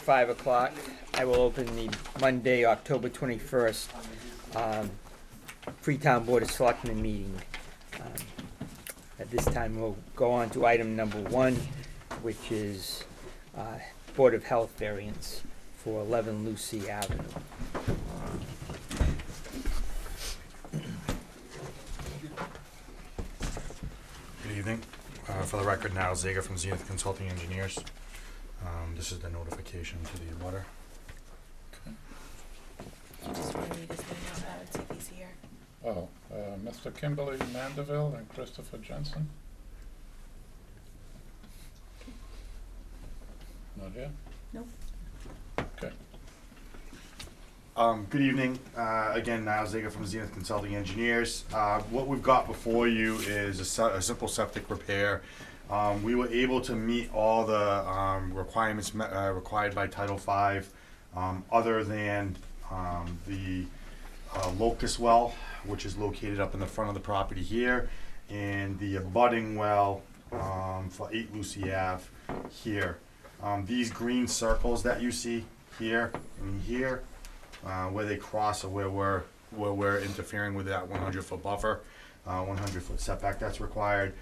5 o'clock. I will open the Monday, October 21st, Freetown Board of Selectmen meeting. At this time, we'll go on to item number 1, which is Board of Health variance for 11 Lucy Avenue. Good evening. For the record now, Zager from Zenith Consulting Engineers. This is the notification to the abutter. Just really need his name out loud, see if he's here. Oh, Mr. Kimberly Mandeville and Christopher Jensen? Not here? Nope. Okay. Good evening. Again, now Zager from Zenith Consulting Engineers. What we've got before you is a simple septic repair. We were able to meet all the requirements required by Title V, other than the locust well, which is located up in the front of the property here, and the abutting well for 8 Lucy Ave here. These green circles that you see here and here, where they cross or where we're interfering with that 100-foot buffer, 100-foot setback that's required.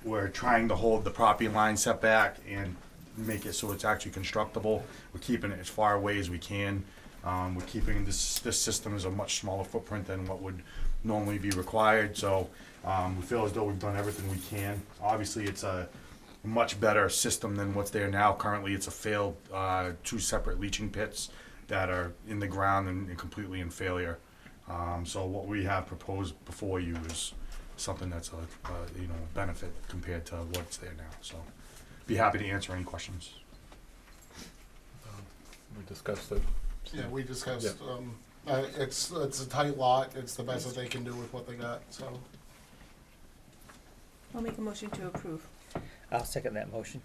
We're trying to hold the property line setback and make it so it's actually constructible. We're keeping it as far away as we can. We're keeping this system as a much smaller footprint than what would normally be required. So we feel as though we've done everything we can. Obviously, it's a much better system than what's there now. Currently, it's a failed 2 separate leaching pits that are in the ground and completely in failure. So what we have proposed before you is something that's a benefit compared to what's there now. So be happy to answer any questions. We discussed it. Yeah, we discussed, it's a tight lot, it's the best that they can do with what they got, so. I'll make a motion to approve. I'll second that motion.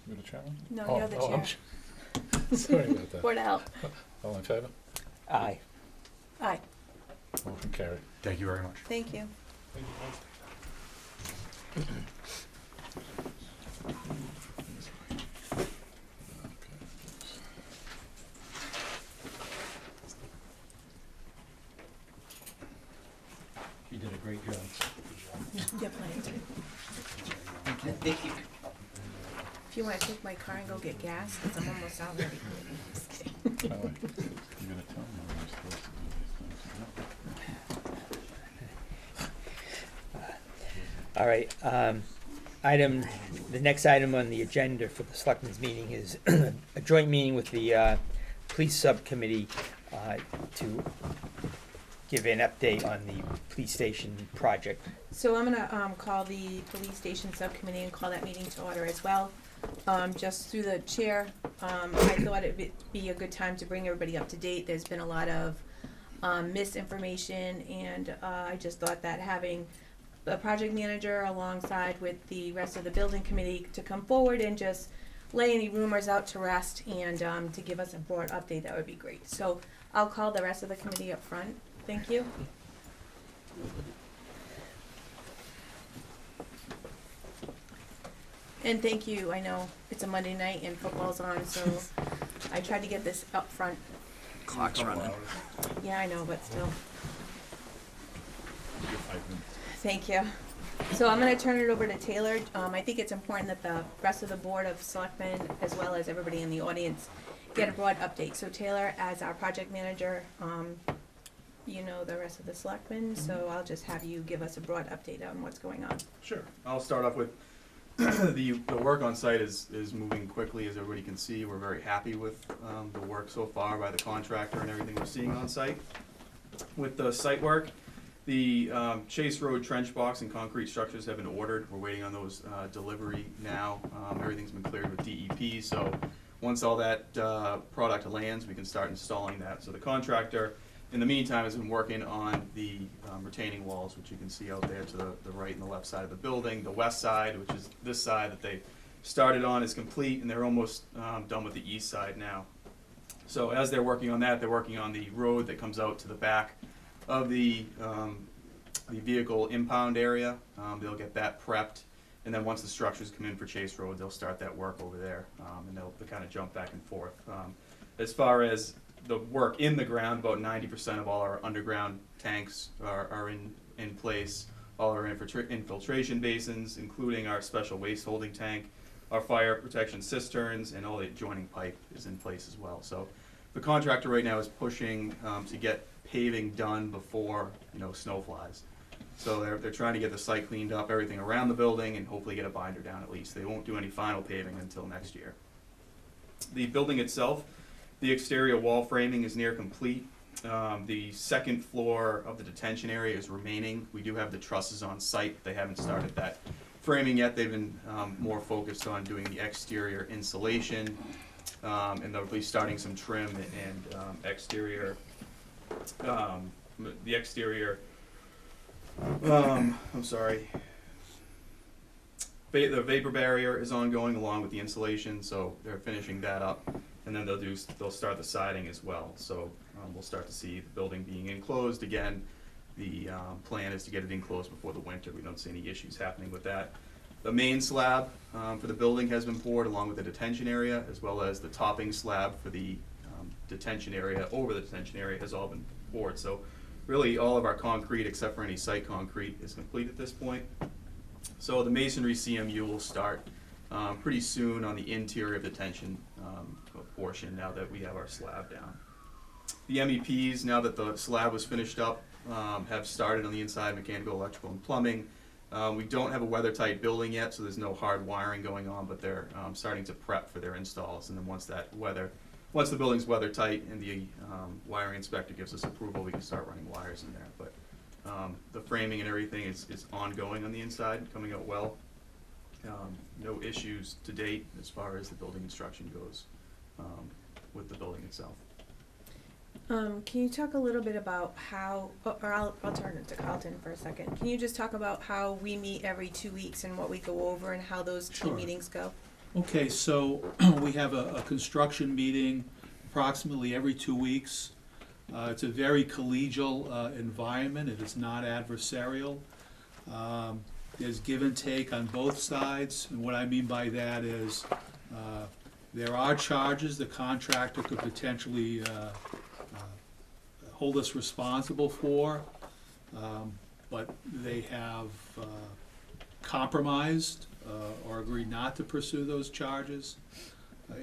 You the chairman? No, Oh, you're the I'm chair. Sorry about that. Board of Health. All in favor? Aye. Aye. Motion carried. Thank you very much. Thank you. You did a great job. You have plenty of time. Thank you. If you want to take my car and go get gas, because I'm almost out already. Just kidding. Charlie, you gonna tell me when you're supposed to do these things? All right, the next item on the agenda for the Selectmen's meeting is a joint meeting with the police subcommittee to give an update on the police station project. So I'm gonna call the police station subcommittee and call that meeting to order as well. Just through the chair, I thought it'd be a good time to bring everybody up to date. There's been a lot of misinformation, and I just thought that having the project manager alongside with the rest of the building committee to come forward and just lay any rumors out to rest and to give us a broad update, that would be great. So I'll call the rest of the committee up front. Thank you. And thank you. I know it's a Monday night and football's on, so I tried to get this up front. Clock's running. Yeah, I know, but still. Thank you. So I'm gonna turn it over to Taylor. I think it's important that the rest of the Board of Selectmen, as well as everybody in the audience, get a broad update. So Taylor, as our project manager, you know the rest of the selectmen, so I'll just have you give us a broad update on what's going on. Sure. I'll start off with the work on site is moving quickly, as everybody can see. We're very happy with the work so far by the contractor and everything we're seeing on site. With the site work, the Chase Road trench box and concrete structures have been ordered. We're waiting on those delivery now. Everything's been cleared with DEP, so once all that product lands, we can start installing that. So the contractor, in the meantime, has been working on the retaining walls, which you can see out there to the right and the left side of the building. The west side, which is this side that they started on, is complete, and they're almost done with the east side now. So as they're working on that, they're working on the road that comes out to the back of the vehicle impound area. They'll get that prepped And then once the structures come in for Chase Road, they'll start that work over there, and they'll kind of jump back and forth. As far as the work in the ground, about 90% of all our underground tanks are in place. All our infiltration basins, including our special waste holding tank, our fire protection cisterns, and all the adjoining pipe is in place as well. So the contractor right now is pushing to get paving done before, snow flies. So they're trying to get the site cleaned up, everything around the building, and hopefully get a binder down at least. They won't do any final paving until next year. The building itself, the exterior wall framing is near complete. The second floor of the detention area is remaining. We do have the trusses on site. They haven't started that framing yet. They've been more focused on doing the exterior insulation, and they'll be starting some trim and exterior, the exterior, I'm sorry. The vapor barrier is ongoing along with the insulation, so they're finishing that up. And then they'll start the siding as well. So we'll start to see the building being enclosed again. The plan is to get it enclosed before the winter. We don't see any issues happening with that. The main slab for the building has been poured along with the detention area, as well as the topping slab for the detention area, over the detention area, has all been poured. So really all of our concrete, except for any site concrete, is complete at this point. So the masonry CMU will start pretty soon on the interior of the detention portion, now that we have our slab down. The MEPs, now that the slab was finished up, have started on the inside, mechanical, electrical, and plumbing. We don't have a weather-tight building yet, so there's no hard wiring going on, but they're starting to prep for their installs. And then once the building's weather-tight and the wiring inspector gives us approval, we can start running wires in there. But the framing and everything is ongoing on the inside, coming out well. No issues to date as far as the building construction goes with the building itself. Can you talk a little bit about how, or I'll turn it to Carlton for a second. Can you just talk about how we meet every 2 weeks and what we go over and how those team Sure. meetings go? Okay, so we have a construction meeting approximately every 2 weeks. It's a very collegial environment. It is not adversarial. There's give and take on both sides, and what I mean by that is there are charges the contractor could potentially hold us responsible for, but they have compromised or agreed not to pursue those charges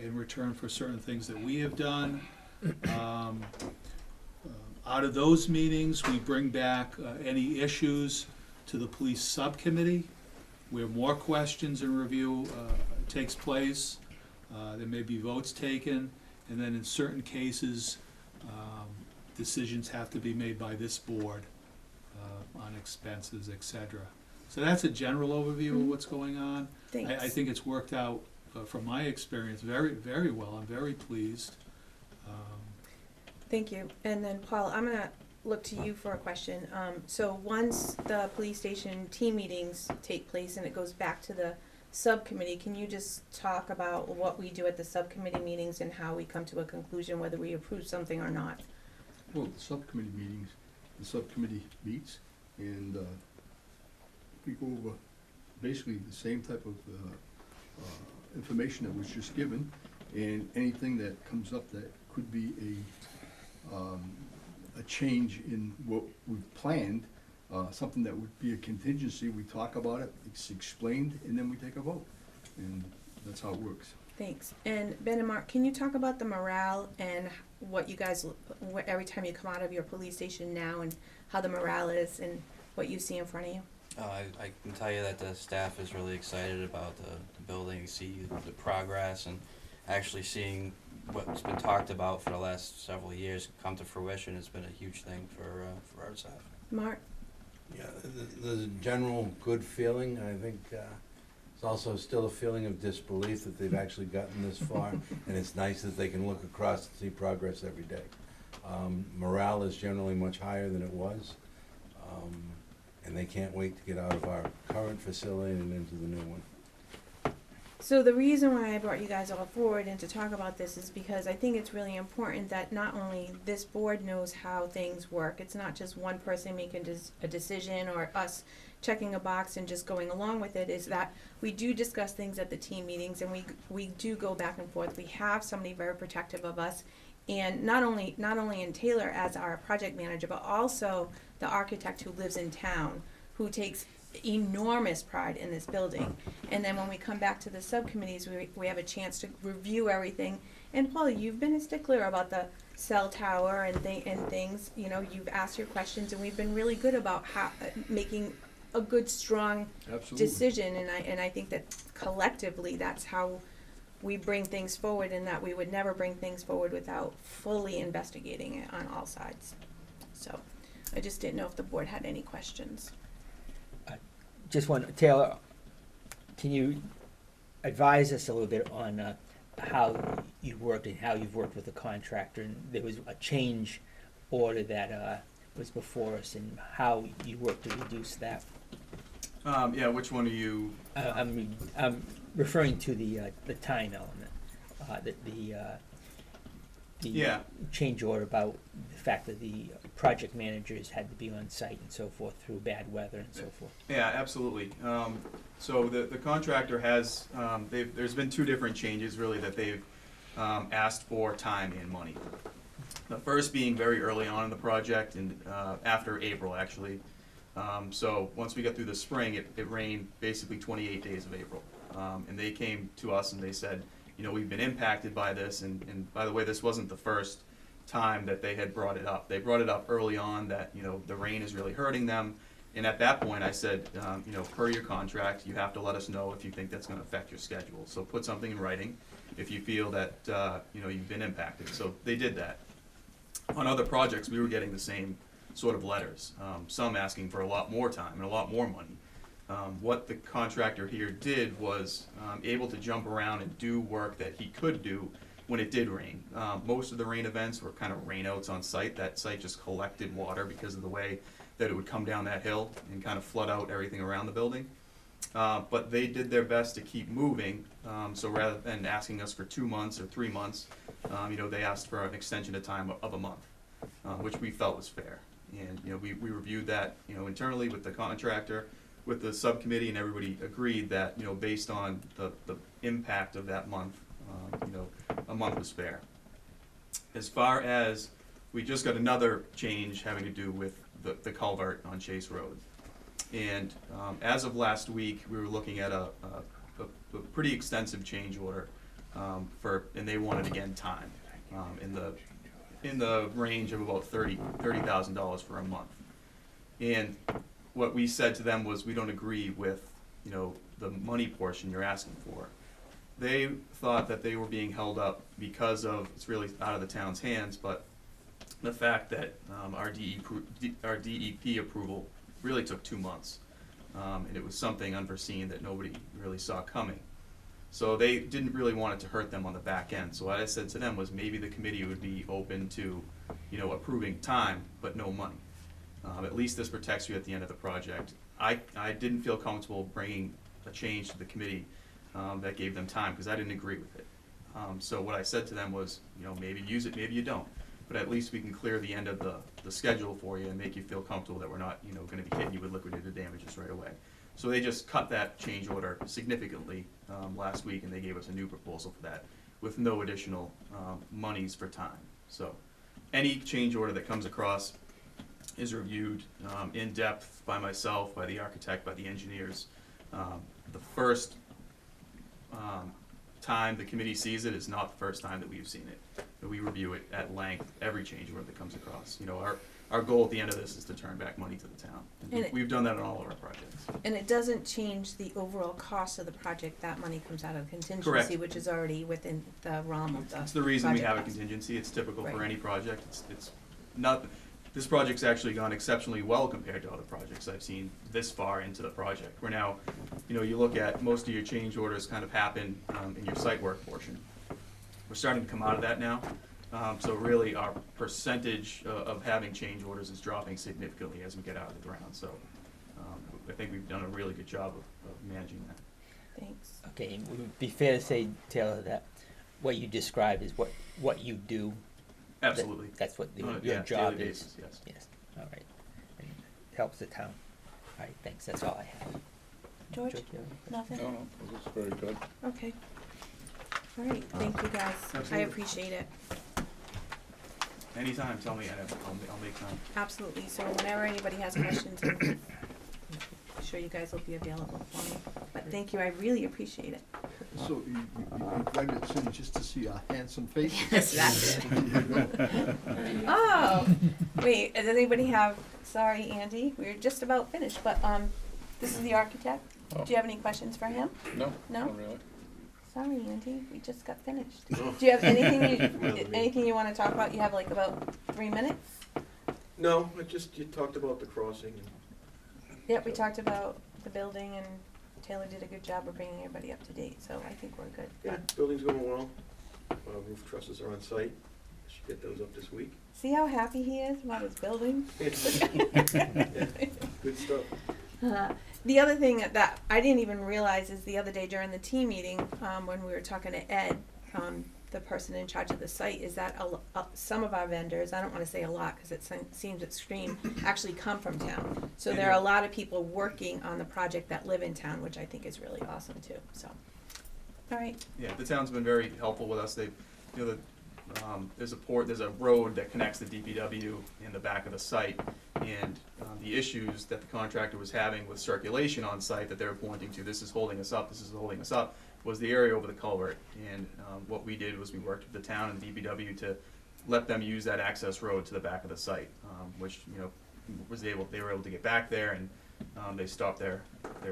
in return for certain things that we have done. Out of those meetings, we bring back any issues to the police subcommittee, where more questions and review takes place. There may be votes taken, and then in certain cases, decisions have to be made by this board on expenses, etc. So that's a general overview of what's going on. Thanks. I think it's worked out, from my experience, very, very well. I'm very pleased. Thank you. And then Paul, I'm gonna look to you for a question. So once the police station team meetings take place and it goes back to the subcommittee, can you just talk about what we do at the subcommittee meetings and how we come to a conclusion whether we approve something or not? Well, the subcommittee meetings, the subcommittee meets, and we go over basically the same type of information that was just given, and anything that comes up that could be a change in what we've planned, something that would be a contingency, we talk about it, it's explained, and then we take a vote, and that's how it works. Thanks. And Ben and Mark, can you talk about the morale and what you guys, every time you come out of your police station now, and how the morale is and what you see in front of you? I can tell you that the staff is really excited about the building, see the progress, and actually seeing what's been talked about for the last several years come to fruition has been a huge thing for our staff. Mark? Yeah, there's a general good feeling. I think it's also still a feeling of disbelief that they've actually gotten this far, and it's nice that they can look across and see progress every day. Morale is generally much higher than it was, and they can't wait to get out of our current facility and into the new one. So the reason why I brought you guys all forward and to talk about this is because I think it's really important that not only this board knows how things work, it's not just one person making a decision or us checking a box and just going along with it, is that we do discuss things at the team meetings and we do go back and forth. We have somebody very protective of us, and not only in Taylor as our project manager, but also the architect who lives in town, who takes enormous pride in this building. And then when we come back to the subcommittees, we have a chance to review everything. And Paul, you've been a stickler about the cell tower and things, you know, you've asked your questions, and we've been really good about how, making a good, strong Absolutely. decision. And I think that collectively, that's how we bring things forward, and that we would never bring things forward without fully investigating it on all sides. So I just didn't know if the board had any questions. Just one, Taylor, can you advise us a little bit on how you worked and how you've worked with the contractor? And there was a change order that was before us, and how you worked to reduce that. Yeah, which one are you? I'm referring to the time element, the Yeah. change order about the fact that the project managers had to be on site and so forth through bad weather and so forth. Yeah, absolutely. So the contractor has, there's been two different changes really that they've asked for time and money. The first being very early on in the project, and after April actually. So once we got through the spring, it rained basically 28 days of April. And they came to us and they said, you know, we've been impacted by this, and by the way, this wasn't the first time that they had brought it up. They brought it up early on that, you know, the rain is really hurting them. And at that point, I said, you know, per your contract, you have to let us know if you think that's gonna affect your schedule. So put something in writing if you feel that, you know, you've been impacted. So they did that. On other projects, we were getting the same sort of letters, some asking for a lot more time and a lot more money. What the contractor here did was able to jump around and do work that he could do when it did rain. Most of the rain events were kind of rainouts on site. That site just collected water because of the way that it would come down that hill and kind of flood out everything around the building. But they did their best to keep moving. So rather than asking us for 2 months or 3 months, you know, they asked for an extension of time of a month, which we felt was fair. And, you know, we reviewed that, you know, internally with the contractor, with the subcommittee, and everybody agreed that, you know, based on the impact of that month, you know, a month was fair. As far as, we just got another change having to do with the culvert on Chase Road. And as of last week, we were looking at a pretty extensive change order and they wanted, again, time, in the range of about $30,000 for a month. And what we said to them was, we don't agree with, you know, the money portion you're asking for. They thought that they were being held up because of, it's really out of the town's hands, but the fact that our DEP approval really took 2 months. And it was something unforeseen that nobody really saw coming. So they didn't really want it to hurt them on the back end. So what I said to them was, maybe the committee would be open to, you know, approving time, but no money. At least this protects you at the end of the project. I didn't feel comfortable bringing a change to the committee that gave them time, because I didn't agree with it. So what I said to them was, you know, maybe use it, maybe you don't. But at least we can clear the end of the schedule for you and make you feel comfortable that we're not, you know, gonna be hitting you with liquidated damages right away. So they just cut that change order significantly last week, and they gave us a new proposal for that with no additional monies for time. So any change order that comes across is reviewed in depth by myself, by the architect, by the engineers. The first time the committee sees it is not the first time that we've seen it. We review it at length, every change order that comes across. You know, our goal at the end of this is to turn back money to the town. And we've done that on all of our projects. And it doesn't change the overall cost of the project. That money comes out of contingency, Correct. which is already within the realm of the It's the reason we project have a cost. contingency. It's typical for Right. any project. It's not, this project's actually gone exceptionally well compared to other projects I've seen this far into the project. We're now, you know, you look at, most of your change orders kind of happen in your site work portion. We're starting to come out of that now. So really, our percentage of having change orders is dropping significantly as we get out of the ground. So I think we've done a really good job of managing that. Thanks. Okay, and would it be fair to say, Taylor, that what you described is what you do? Absolutely. That's what On a, your yeah, job daily is? basis, yes. Yes, all right. And helps the town. All right, thanks, that's all I have. George? you have any Nothing? No, this is very good. Okay. All right, thank you guys. I Absolutely. appreciate it. Anytime, tell me, and I'll make time. Absolutely. So whenever anybody has questions, I'm sure you guys will be available for me. But thank you, I really appreciate it. So you invited the city just to see our handsome faces? Yes, that's it. There you go. Oh, wait, does anybody have, sorry, Andy, we're just about finished, but, this is the architect. Oh. Do you have any questions for him? No, No? not really. Sorry, Andy, we just got finished. Do you have anything you wanna talk about? You have like about 3 minutes? No, you talked about the crossing. Yep, we talked about the building and Taylor did a good job of bringing everybody up to date, so I think we're good. Yeah, building's going well. Roof trusses are on site. Should get those up this week. See how happy he is about his building? Good stuff. The other thing that I didn't even realize is the other day during the team meeting, when we were talking to Ed, the person in charge of the site, is that some of our vendors, I don't want to say a lot because it seems extreme, actually come from town. So there are a lot of people working on the project that live in town, which I think is really awesome too. So, all right. Yeah, the town's been very helpful with us. They've, there's a road that connects the DPW in the back of the site, and the issues that the contractor was having with circulation on site that they were pointing to, this is holding us up, was the area over the culvert. And what we did was we worked with the town and the DPW to let them use that access road to the back of the site, which they were able to get back there, and they stopped their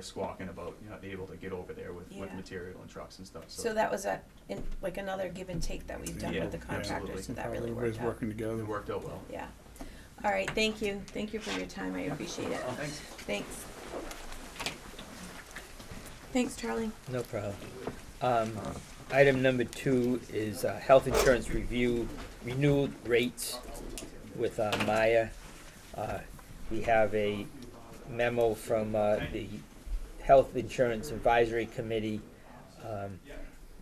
squawking about not being able to get over there with Yeah. material and trucks and stuff. So that was like another give and take that we've done Yeah, with the contractors, absolutely. so that really Everybody's worked out. working together. It worked out well. Yeah. All right, thank you. Thank you for your time. I appreciate it. Thanks. Thanks. Thanks, Charlie. No problem. Item number 2 is health insurance review, renewed rates with Maya. We have a memo from the Health Insurance Advisory Committee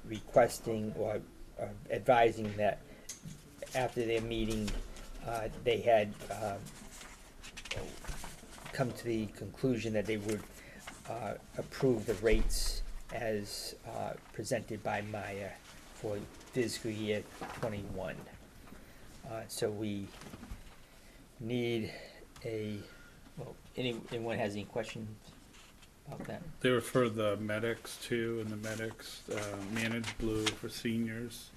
requesting or advising that after their meeting, they had come to the conclusion that they would approve the rates as presented by Maya for fiscal year 21. So we need anyone has any questions about that? They refer the medics too, and the medics managed blue for seniors.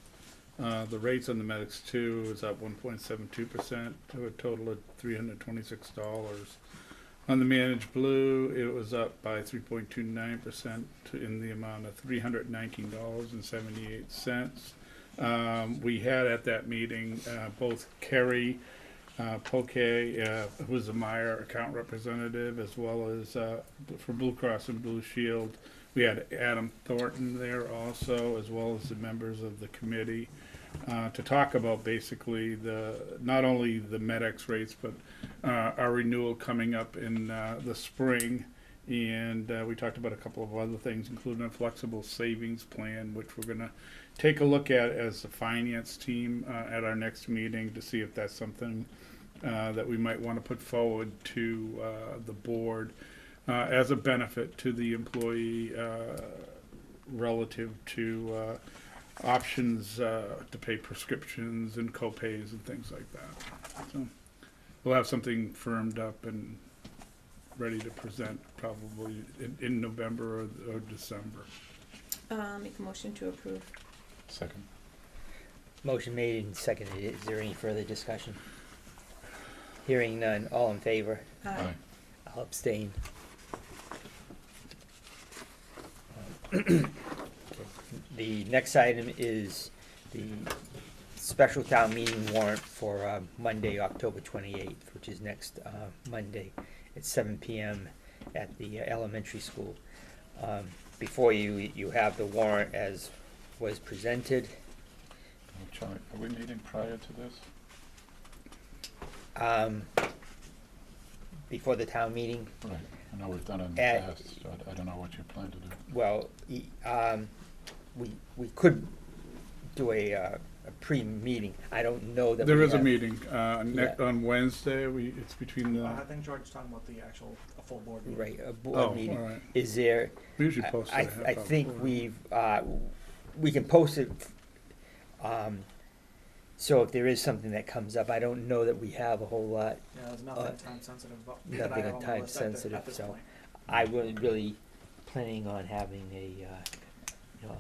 The rates on the medics 2 is up 1.72% to a total of $326. On the managed blue, it was up by 3.29% in the amount of $319.78. We had at that meeting both Kerry Poke, who was a Meyer account representative, as well as for Blue Cross and Blue Shield. We had Adam Thornton there also, as well as the members of the committee, to talk about basically not only the medics rates, but our renewal coming up in the spring. And we talked about a couple of other things, including a flexible savings plan, which we're going to take a look at as a finance team at our next meeting to see if that's something that we might want to put forward to the board as a benefit to the employee relative to options to pay prescriptions and co-pays and things like that. So we'll have something firmed up and ready to present probably in November or December. Make a motion to approve. Second. Motion made and seconded. Is there any further discussion? Hearing none, all in favor? Aye. I'll abstain. The next item is the special town meeting warrant for Monday, October 28th, which is next Monday at 7 p.m. at the elementary school. Before you have the warrant as was presented. Charlie, are we meeting prior to this? Before the town meeting. Right. I know we've done it in the past, so I don't know what you plan to do. well, we could do a pre-meeting. I don't know that There we is a have- meeting, on Wednesday, it's between the, I think George is talking about the actual, a full board meeting. Right, a oh, board all meeting. right. Is there, We usually post it I a half hour think before. we can post it, so if there is something that comes up, I don't know that we have a whole lot. Yeah, there's nothing time sensitive about. that I Nothing have on my time list at sensitive, this so point. I wasn't really planning on having a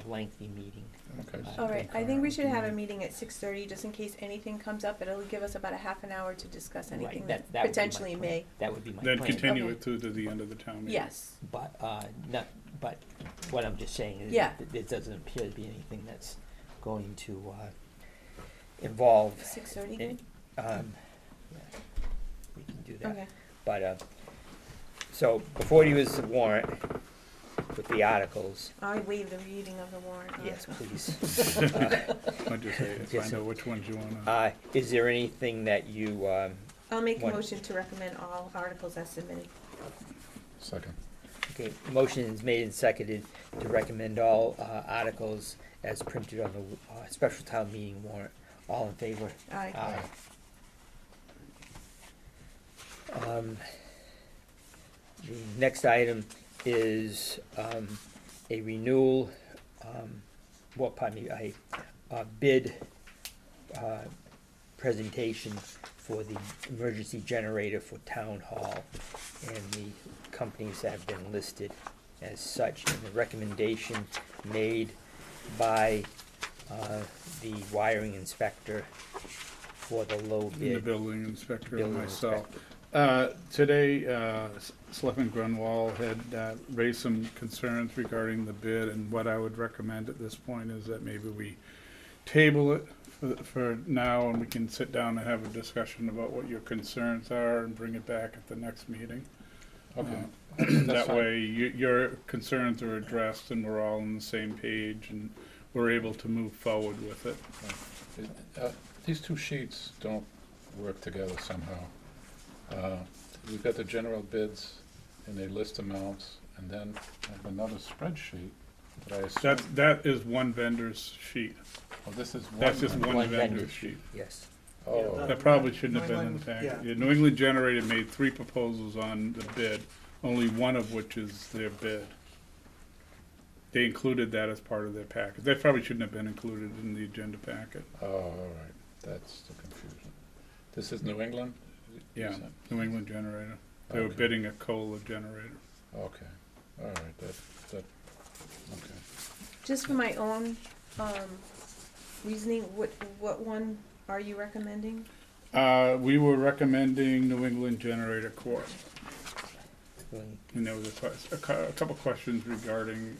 lengthy meeting. Okay. All right, I think we should have a meeting at 6:30, just in case anything comes up. It'll give us about a half an hour to discuss Right, anything that that would be my potentially plan. may. That would be my Then plan. continue Okay. it through to the end of the town meeting. Yes. But, not, what I'm just saying is Yeah. that there doesn't appear to be anything that's going to, involve, 6:30. any- yeah, we can do that. Okay. But, so before you is the warrant with the articles, I waive the reading of the warrant. yes, article. please. What'd you say, Yes, find sir. out which ones you wanna, Is there anything that you, I'll make a What? motion to recommend all articles as submitted. Second. okay, motion is made and seconded to recommend all, articles as printed on the, special town meeting warrant. All in favor? Aye. The next item is, a renewal, a bid, presentation for the emergency generator for town hall. And the companies that have been listed as such, and the recommendation made by, the wiring inspector for the low the bid. building inspector and Building myself. inspector. Today, Selectman Grunwald had raised some concerns regarding the bid, and what I would recommend at this point is that maybe we table it for now, and we can sit down and have a discussion about what your concerns are and bring it back at the next meeting. Okay. That way, your concerns are addressed and we're all on the same page and we're able to move forward with it. These two sheets don't work together somehow. We've got the general bids and they list amounts, and then I have another spreadsheet that I assume. That is one vendor's sheet. Oh, this is one. That's just vendor. one One vendor's vendor sheet. Yes. Oh, Yeah, That probably shouldn't have New been in the England, packet. yeah. Yeah, New England Generator made 3 proposals on the bid, only one of which is their bid. They included that as part of their packet. That probably shouldn't have been included in the agenda packet. oh, all right, that's the confusion. This is New England? you Yeah, said? New England Generator. They were Okay. bidding a COLA generator. Okay, all right, that, okay. Just for my own reasoning, what one are you recommending? We were recommending New England Generator Corp. Going- And there was a couple questions regarding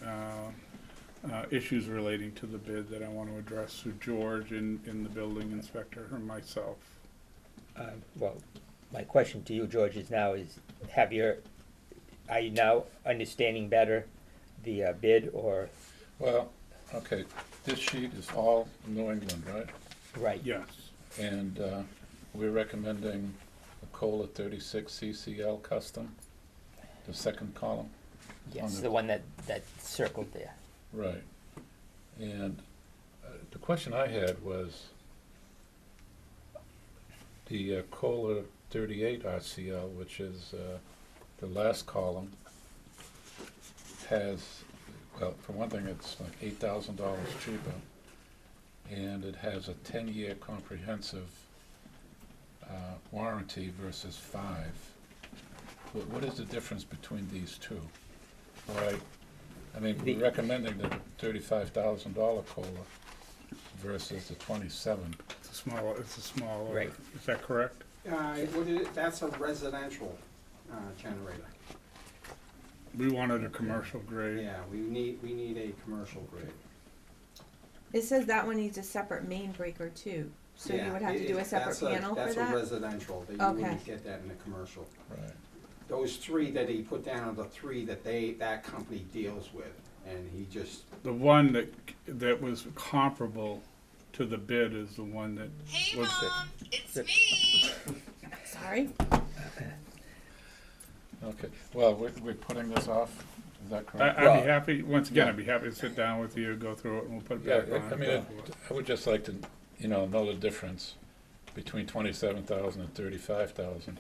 issues relating to the bid that I want to address through George and the building inspector or myself. Well, my question to you, George, is now is, are you now understanding better the bid, or, Well, okay, this sheet is all New England, right? right? Yes. And we're recommending a COLA 36 CCL custom, the second column. Yes, on the one that's circled there. Right. And the question I had was the COLA 38 RCL, which is the last column, has, well, for one thing, it's like $8,000 cheaper, and it has a 10-year comprehensive warranty versus 5. What is the difference between these two? Right, I mean, we're recommending the $35,000 COLA versus the 27. It's a smaller, Right. is that correct? That's a residential generator. We wanted a commercial grade. Yeah, we need a commercial grade. It says that one needs a separate main breaker too, so you would have to do a separate panel for That's a that? residential, that you Okay. wouldn't get that in a commercial. Right. Those 3 that he put down are the 3 that that company deals with, and he just, The one that was comparable to the bid is the one that was Sorry? Okay, well, we're putting this off Is that correct? I'd Well, be happy, once again, yeah. I'd be happy to sit down with you, go through it, and we'll put it Yeah, back on. I mean, I would just like to, know the difference between 27,000 and 35,000,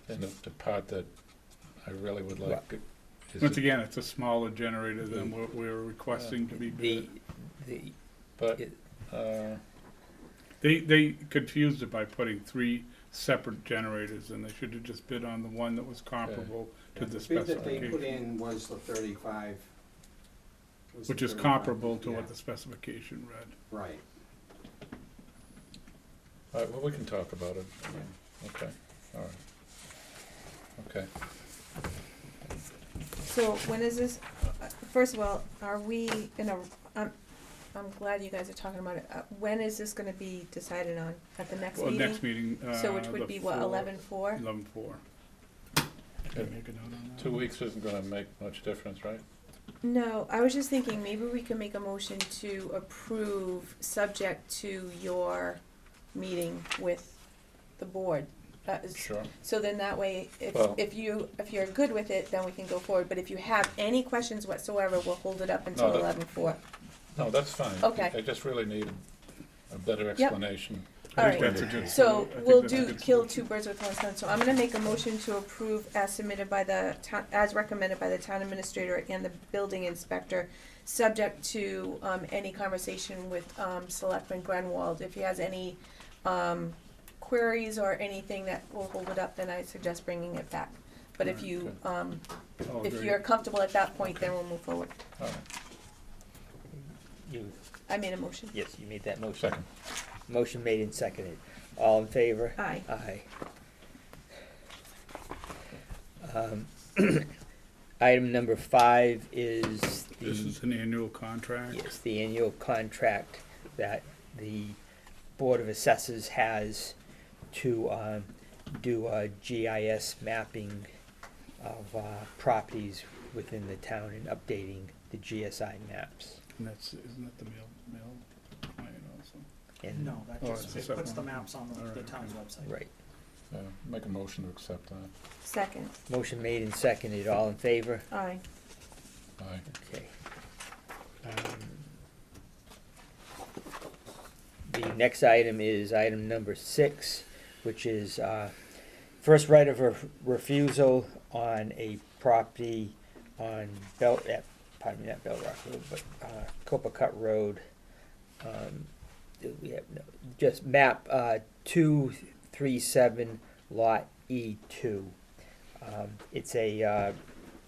and the part that I really would like is. Once again, it's a smaller generator than what we're requesting to be bid. But, it- They confused it by putting 3 separate generators, and they should have just bid on the one that was comparable to the The bid that they put specification, in was the 35. was the which is 35, comparable to yeah, what the specification read. Right. all right, well, we can talk about it. Okay, all right. Okay. So when is this, first of all, are we in a, I'm glad you guys are talking about it. When is this gonna be decided on? At the next Well, meeting? next meeting, So which would be what, 11/4? 11/4. Can I make a note on that? 2 weeks isn't gonna make much difference, right? No, I was just thinking maybe we can make a motion to approve, subject to your meeting with the board. Sure. So then that way, Well- if you're good with it, then we can go forward. But if you have any questions whatsoever, we'll hold it up until No, that- 11/4. No, that's fine. Okay. I just really need a better explanation. All I think right. that's a good. So I think we'll that's a do, good kill solution. 2 birds with 1 stone. So I'm gonna make a motion to approve as submitted by the town, as recommended by the town administrator and the building inspector, subject to, any conversation with, Selectman Grenwald. If he has any, queries or anything that will hold it up, then I suggest bringing it back. But if you, All if agree. you're comfortable at that point, then we'll move forward. All right, You, I made a motion. yes, you made that motion. second. Motion made and seconded. All in favor? Aye. Aye. Item number 5 is This the, is an annual contract. yes, the annual contract that the Board of Assessors has to do a GIS mapping of properties within the town and updating the GSI maps. And that's, isn't that the mail client also? And No, that Oh, just, it's a it separate puts the one. maps on the Alright, town's okay. website. Right. Make a motion to accept that. Second. Motion made and seconded. All in favor? Aye. Aye. Okay. The next item is item number 6, which is first right of refusal on a property on pardon me, not Bell Rock Road, but Copacut Road. We have just map 237 lot E2. It's a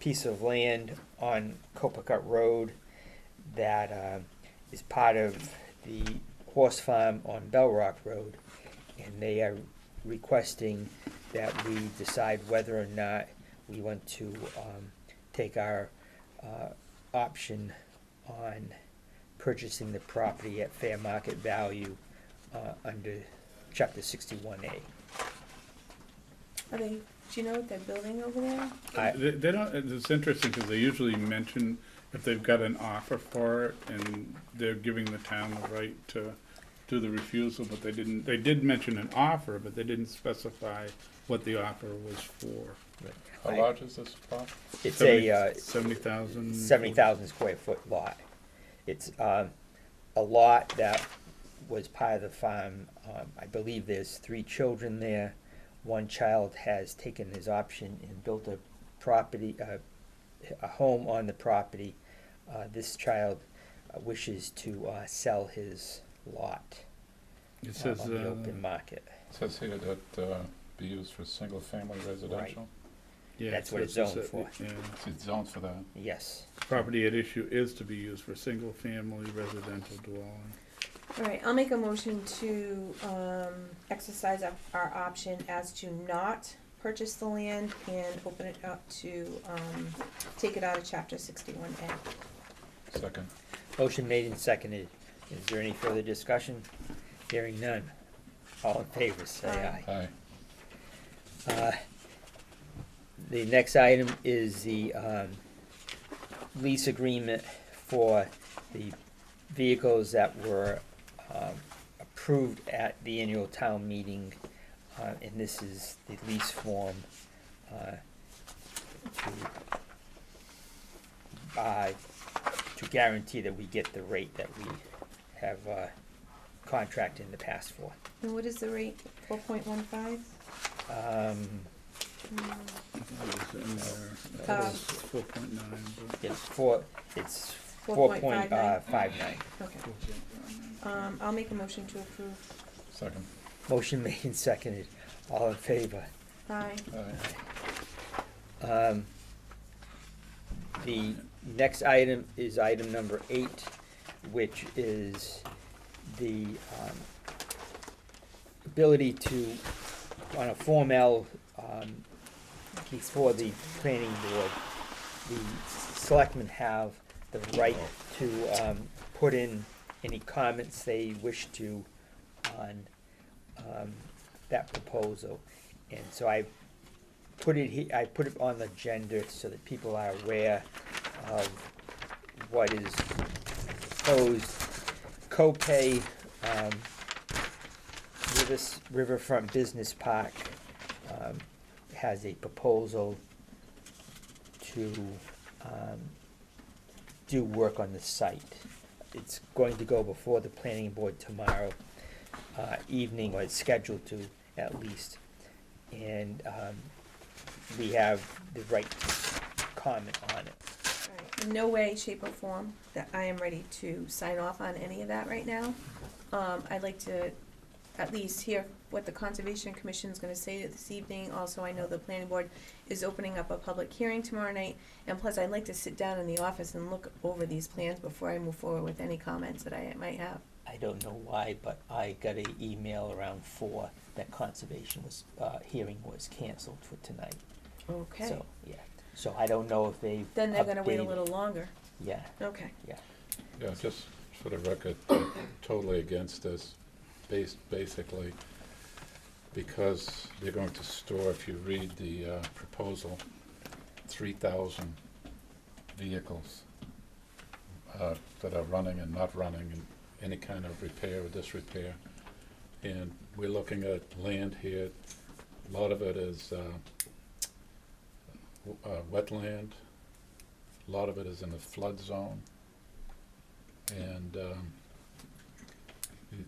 piece of land on Copacut Road that is part of the horse farm on Bell Rock Road, and they are requesting that we decide whether or not we want to take our option on purchasing the property at fair market value under Chapter 61A. Are they, do you know what they're building over there? They don't, it's interesting because they usually mention if they've got an offer for it and they're giving the town the right to do the refusal, but they did mention an offer, but they didn't specify what the offer was for. How large is this plot? It's a 70,000. 70,000 square foot lot. It's a lot that was part of the farm. I believe there's 3 children there. One child has taken his option and built a property, a home on the property. This child wishes to sell his lot It says, on the open market. It says here that be used for single-family residential. yeah, That's what it's says zoned for. Yeah. It's zoned for that. Yes. Property at issue is to be used for single-family residential dwelling. All right, I'll make a motion to exercise our option as to not purchase the land and open it up to take it out of Chapter 61A. Second. Motion made and seconded. Is there any further discussion? Hearing none. All in favor, say Aye. aye. Aye. The next item is the lease agreement for the vehicles that were approved at the annual town meeting, and this is the lease form to to guarantee that we get the rate that we have contracted in the past for. And what is the rate, 4.15? It was in there. It Uh, was 4.9, but. It's 4.59? 4.59. Okay. I'll make a motion to approve. Second. Motion made and seconded. All in favor? Aye. Aye. The next item is item number 8, which is the ability to, on a Form L, before the planning board, the selectmen have the right to put in any comments they wish to on that proposal. And so I put it on the agenda so that people are aware of what is proposed. Copay, Riverfront Business Park has a proposal to do work on the site. It's going to go before the planning board tomorrow evening, or it's scheduled to at least. And we have the right to comment on it. In no way, shape, or form that I am ready to sign off on any of that right now. I'd like to at least hear what the Conservation Commission is gonna say this evening. Also, I know the planning board is opening up a public hearing tomorrow night, and plus I'd like to sit down in the office and look over these plans before I move forward with any comments that I might have. I don't know why, but I got an email around 4 that conservation hearing was canceled for tonight. Okay. So, yeah, so I don't know if they've Then they're gonna wait a updated. little longer. Yeah, Okay. yeah. Yeah, just for the record, totally against this, basically, because they're going to store, if you read the proposal, 3,000 vehicles that are running and not running, and any kind of repair or disrepair. And we're looking at land here. A lot of it is wetland. A lot of it is in the flood zone. And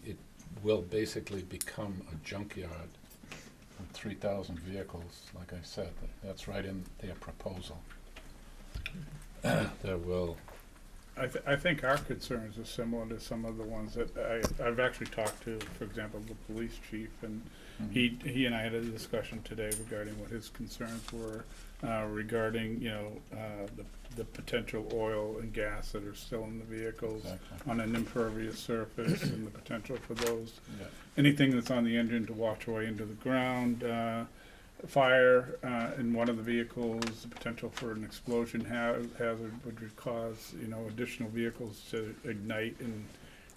it will basically become a junkyard with 3,000 vehicles, like I said. That's right in their proposal. There will. I think our concerns are similar to some of the ones that I've actually talked to, for example, the police chief, and he and I had a discussion today regarding what his concerns were regarding, the potential oil and gas that are still in the vehicles. Exactly. On an impervious surface and the potential for those. Yeah. Anything that's on the engine to wash away into the ground. Fire in one of the vehicles, the potential for an explosion hazard would cause, additional vehicles to ignite and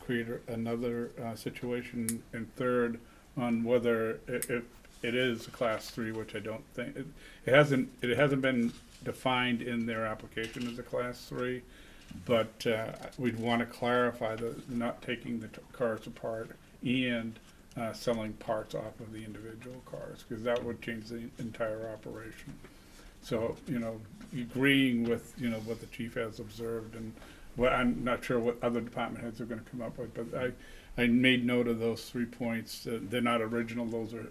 create another situation. And third, on whether if it is a class 3, which I don't think it hasn't been defined in their application as a class 3, but we'd want to clarify the not taking the cars apart and selling parts off of the individual cars, because that would change the entire operation. So, agreeing with, what the chief has observed, and I'm not sure what other department heads are gonna come up with, but I made note of those 3 points. They're not original, those are,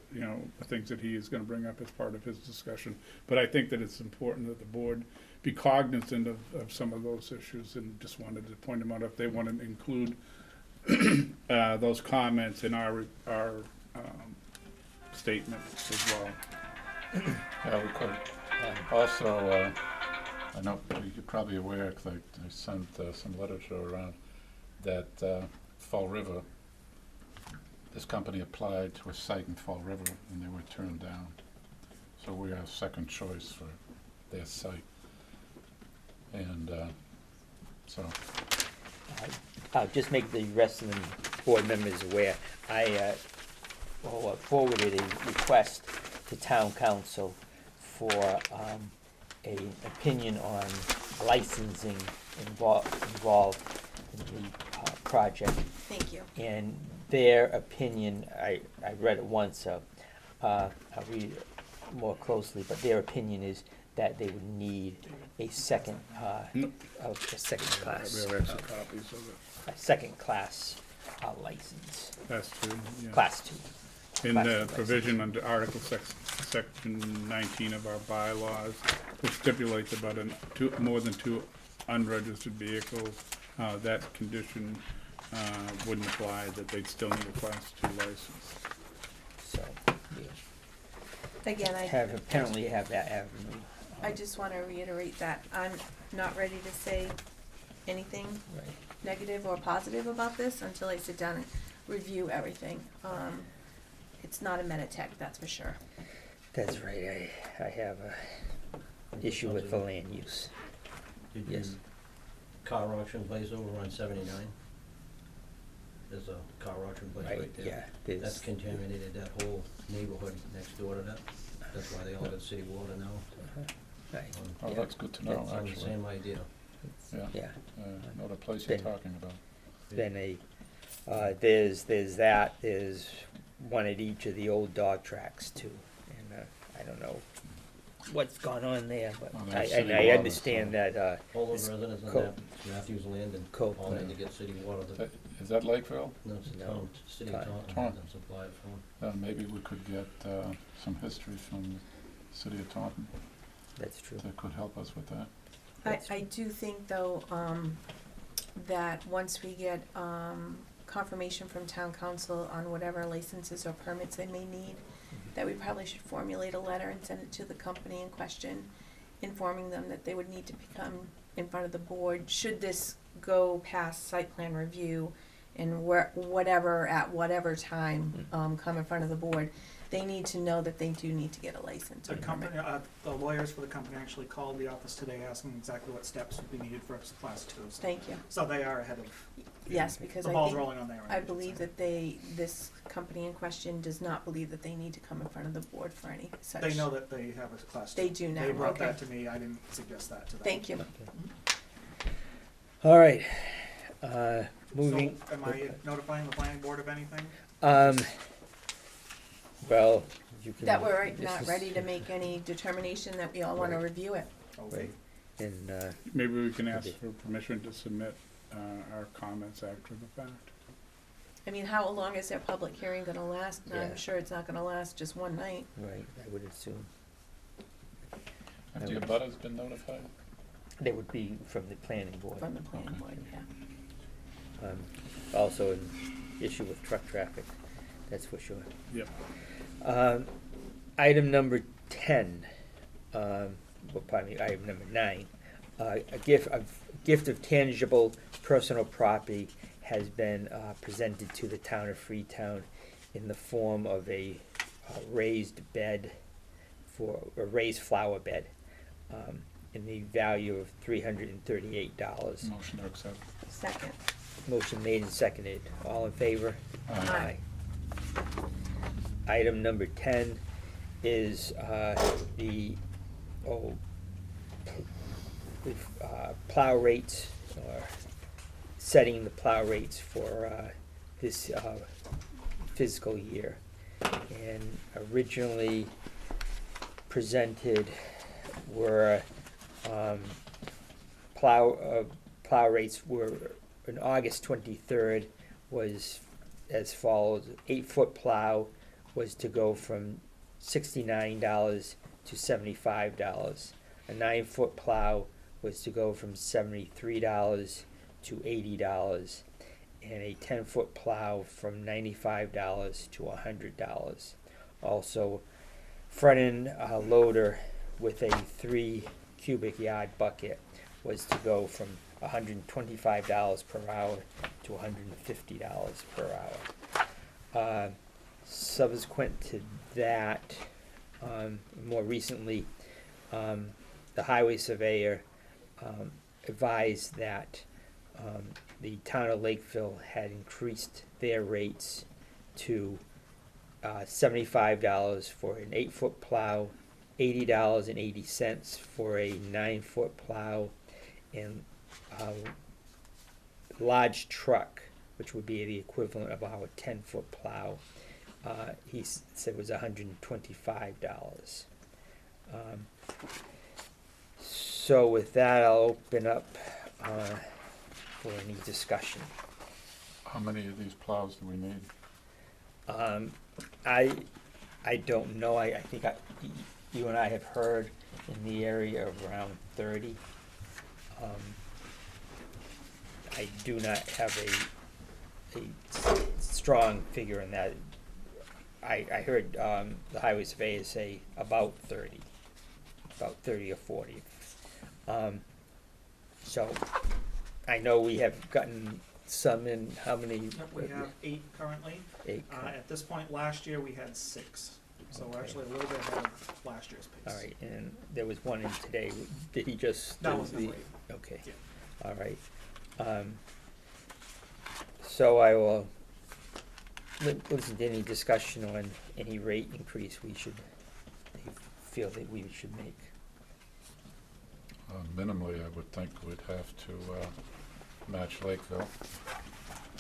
things that he is gonna bring up as part of his discussion. But I think that it's important that the board be cognizant of some of those issues, and just wanted to point them out if they want to include those comments in our statement as well. Yeah, we could. Also, I know you're probably aware, because I sent some literature around, that Fall River, this company applied to a site in Fall River and they were turned down. So we are second choice for their site. And so. I'll just make the rest of the board members aware. I forwarded a request to town council for an opinion on licensing involved in the project. Thank you. And their opinion, I read it once, so I'll read it more closely, but their opinion is that they would need a second, Nope. a second class, We have extra copies of it. a second class license, That's true, yeah. class two. In Class the two provision under Article Section 19 of our bylaws, which stipulates about more than two unregistered vehicles, that condition wouldn't apply, that they'd still need a Class 2 license. So, we Again, apparently have that avenue. I just wanna reiterate that I'm not ready to say anything Right. negative or positive about this until I sit down and review everything. It's not a Meditech, that's for sure. That's right, I have a issue with the land use. Did Yes. car auction place over on 79? There's a car auction place right there. Yeah, That's there's, contaminated that whole neighborhood next door to that. That's why they all got city water now. right, Oh, that's good to know, It's on the actually. same idea. Yeah, yeah. I know the place you're Been- talking about. Then there's one at each of the old dog tracks too, and I don't know what's gone on there, but Oh, I, that's and city I water, understand that, All those It's residents in co- that Matthews land and co- all had to get city water. Is that Lakeville? No, it's the No. town, city Town. of Taunton Taunton. has them supply it for them. Maybe we could get some history from the city of Taunton that's true. that could help us with that. I do think though, that once we get, confirmation from town council on whatever licenses or permits they may need, that we probably should formulate a letter and send it to the company in question, informing them that they would need to become in front of the board, should this go past site plan review and whatever time, come in front of the board, they need to know that they do need to get a license or The permit. company, the lawyers for the company actually called the office today asking exactly what steps would be needed for class twos. Thank you. So they are ahead of, Yes, because the I ball's think, rolling on their end. I should believe say. that this company in question does not believe that they need to come in front of the board for any such. They know that they have a class two. They do now, They brought okay. that to me, I didn't suggest that to them. Thank you. Okay. All right, moving. So, am I notifying the planning board of anything? Well, you can. That we're this not is- ready to make any determination, that we all wanna Right. review it. Right, and, Maybe we can ask Okay. for permission to submit our comments after the fact. I mean, how long is their public hearing gonna last? Yeah. I'm sure it's not gonna last just one night. right, I would assume. Have the abutters been notified? They would be from the planning board. From the planning Okay. board, yeah. Also an issue with truck traffic, that's for sure. Yep. Item number 10, well, pardon me, item number 9. A gift of tangible personal property has been presented to the town of Freetown in the form of a raised bed a raised flower bed, in the value of $338. Motion to accept. Second. Motion made and seconded. All in favor? Aye. Item number 10 is the plow rates, or setting the plow rates for this fiscal year. And originally presented were plow rates were on August 23rd was as follows: 8-foot plow was to go from $69 to $75. A 9-foot plow was to go from $73 to $80, and a 10-foot plow from $95 to $100. Also, front end loader with a 3 cubic yard bucket was to go from $125 per hour to $150 per hour. Subsequent to that, more recently, the highway surveyor advised that the town of Lakeville had increased their rates to $75 for an 8-foot plow, $80.80 for a 9-foot plow, and large truck, which would be the equivalent of our 10-foot plow, he said was $125. So with that, I'll open up for any discussion. How many of these plows do we need? I don't know, I think you and I have heard in the area of around 30. I do not have a strong figure in that. I heard the highway surveyor say about 30 or 40. So I know we have gotten some in, how many? Yep, we have 8 currently. 8. At this point last year, we had 6. So we're Okay. actually a little bit ahead of last year's pace. All right, and there was one in today. Did he just? That was number 8. Okay. Yeah. All right. So I will listen to any discussion on any rate increase we should, they feel that we should make. Minimally, I would think we'd have to match Lakeville.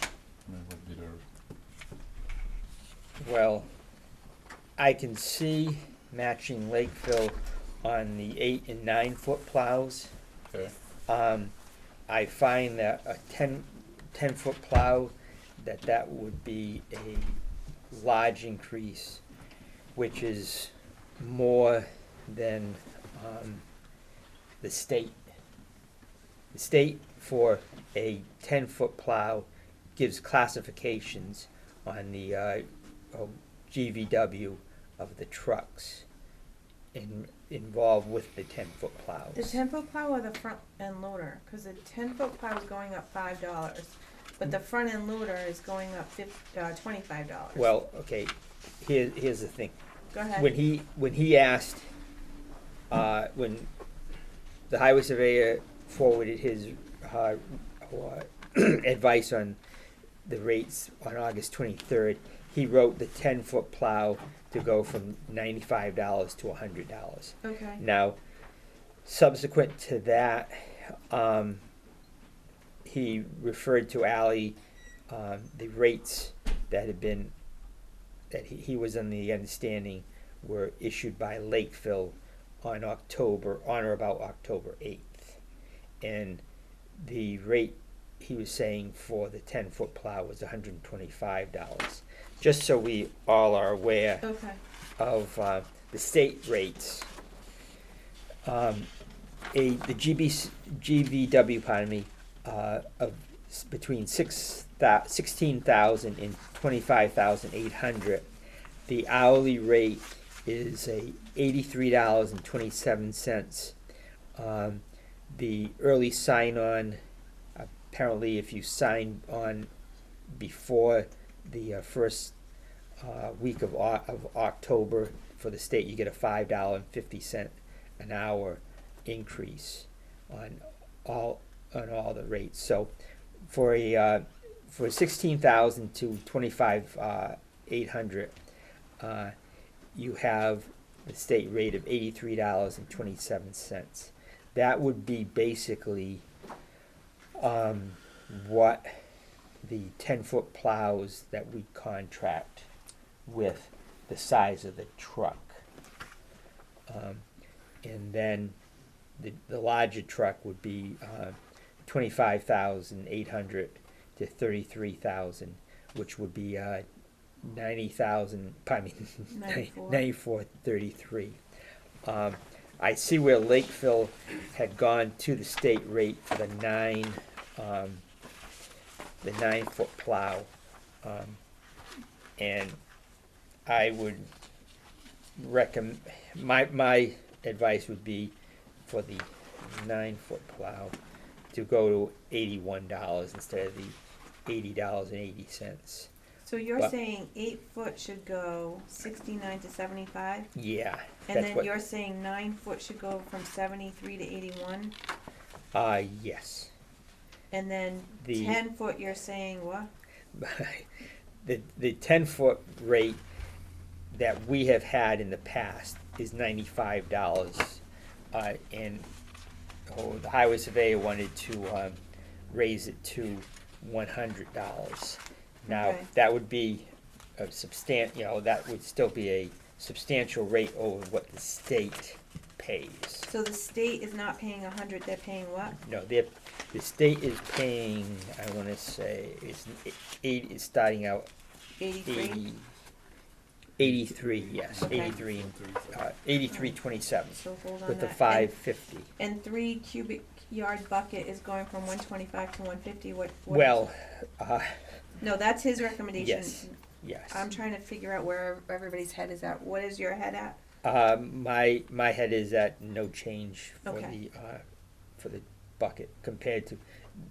I mean, would be their, Well, I can see matching Lakeville on the 8 and 9 foot plows. okay, I find that a 10 foot plow, that would be a large increase, which is more than the state. The state for a 10 foot plow gives classifications on the GVW of the trucks involved with the 10 foot plows. The 10-foot plow or the front end loader? Because the 10-foot plow is going up $5, but the front end loader is going up $25. Well, okay, here's the thing. Go ahead. When he asked, when the highway surveyor forwarded his advice on the rates on August 23rd, he wrote the 10 foot plow to go from $95 to $100. Okay. Now, subsequent to that, he referred to Ally, the rates that had been, that he was in the understanding were issued by Lakeville on or about October 8th. And the rate he was saying for the 10 foot plow was $125. Just so we all are aware Okay. of the state rates. The GVW, pardon me, of between 16,000 and 25,800. The hourly rate is $83.27. The early sign-on, apparently, if you sign on before the first week of October for the state, you get a $5.50 an hour increase on all the rates. So for 16,000 to 25,800, you have the state rate of $83.27. That would be basically what the 10 foot plows that we contract with the size of the truck. And then the larger truck would be 25,800 to 33,000, which would be 90,000. Pardon me, 94.33. I see where Lakeville had gone to the state rate for the 9 foot plow, and I would recommend, my advice would be for the 9 foot plow to go to $81 instead of the $80.80. So you're saying 8 foot should go 69 to 75? Yeah. And then you're saying 9 foot should go from 73 to 81? Yes. And then 10 foot you're saying what? The 10 foot rate that we have had in the past is $95. And the highway surveyor wanted to raise it to $100. Now, Okay. that would be a that would still be a substantial rate over what the state pays. So the state is not paying 100, they're paying what? No, the state is paying, I wanna say, it's starting out 83? 83, yes, Okay. 83, 83.27 So hold on with the that. 550. And 3 cubic yard bucket is going from 125 to 150, what? Well, No, that's his recommendation. yes. I'm trying to figure out where everybody's head is at. What is your head at? My head is at no change Okay. for the bucket compared to,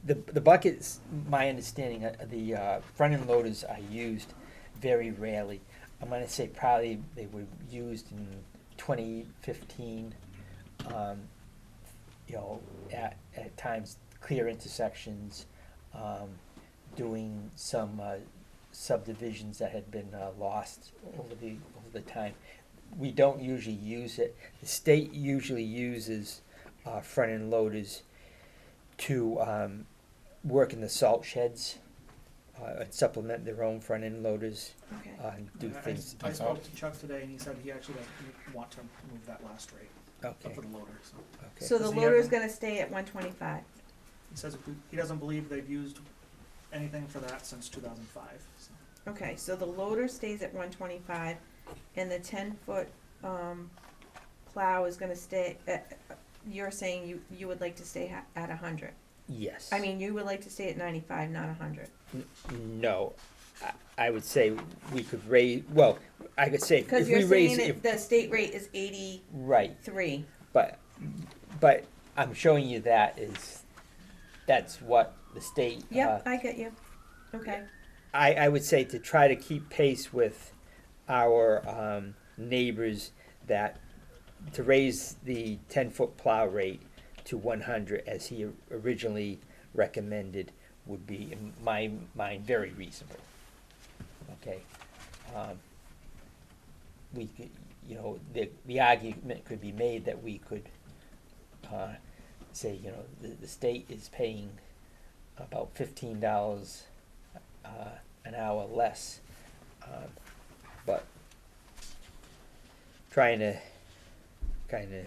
the buckets, my understanding, the front end loaders are used very rarely. I'm gonna say probably they were used in 2015, you know, at times clear intersections, doing some subdivisions that had been lost over the time. We don't usually use it. The state usually uses front end loaders to work in the salt sheds, and supplement their own front end loaders, Okay. and do things. I spoke to Chuck today, and he said he actually doesn't want to move that last rate Okay. for the loader, so. Okay. So the Does he loader's have- gonna stay at 125. He says he doesn't believe they've used anything for that since 2005, so. Okay, so the loader stays at 125, and the 10-foot plow is gonna stay, you're saying you would like to stay at 100? Yes. I mean, you would like to stay at 95, not 100? No, I would say we could raise, well, I could say if Because we you're raise, saying if, the state rate is 83. right, but I'm showing you that's what the state. Yep, I get you. Okay. I would say to try to keep pace with our neighbors, that to raise the 10-foot plow rate to 100 as he originally recommended would be, in my mind, very reasonable. Okay. We could, you know, the argument could be made that we could say, you know, the state is paying about $15 an hour less, but trying to kind of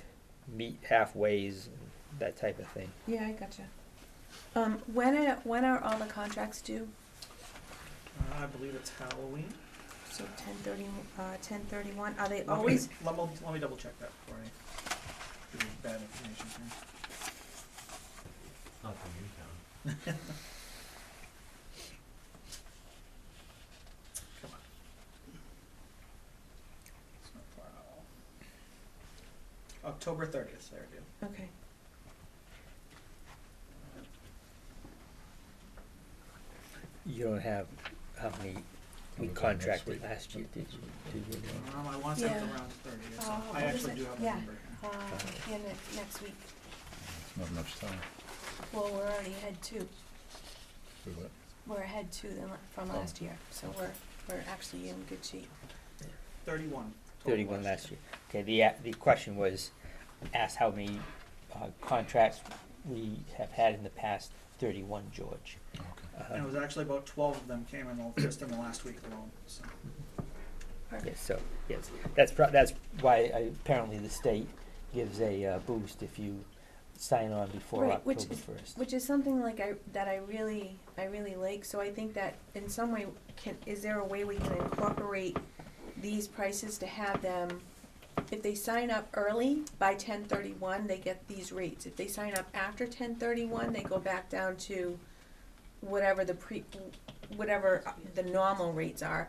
meet halfways and that type of thing. Yeah, I gotcha. When are all the contracts due? I believe it's Halloween. So 10/31. Are they always? Let me double check that before I give you bad information here. Not from Newtown. Come on. It's not far out. October 30th, there it is. Okay. You don't have how many we What was that, next contracted week? last year, did you? I want to say it's Yeah. around 30th, so What I is actually it? do have a Yeah. number here. Next week. It's not much time. Well, we're already ahead 2. Do what? We're ahead 2 from last year, so we're actually in good shape. 31. total 31 last year. Okay, the question was, asked how many contracts we have had in the past. 31, George. Okay. And it was actually about 12 of them came in just in the last week alone, so. Yes, so, yes, that's why apparently the state gives a boost if you sign on before Right, October which is- 1st. Which is something like I really like, so I think that in some way, is there a way we can incorporate these prices to have them, if they sign up early, by 10/31, they get these rates. If they sign up after 10/31, they go back down to whatever the normal rates are.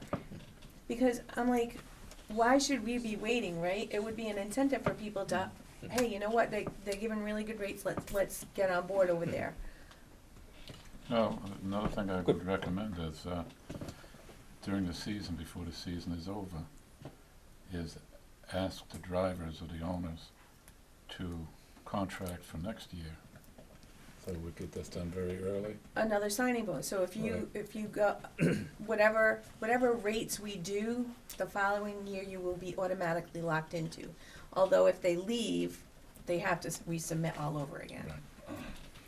Because I'm like, why should we be waiting, right? It would be an incentive for people to, hey, you know what, they're giving really good rates, let's get on board over there. No, another thing I would recommend is, during the season, before the season is over, is ask the drivers or the owners to contract for next year. So we get this done very early. Another signing bonus, so if you go, whatever rates we do, the following year you will be automatically locked into. Although if they leave, they have to resubmit all over again.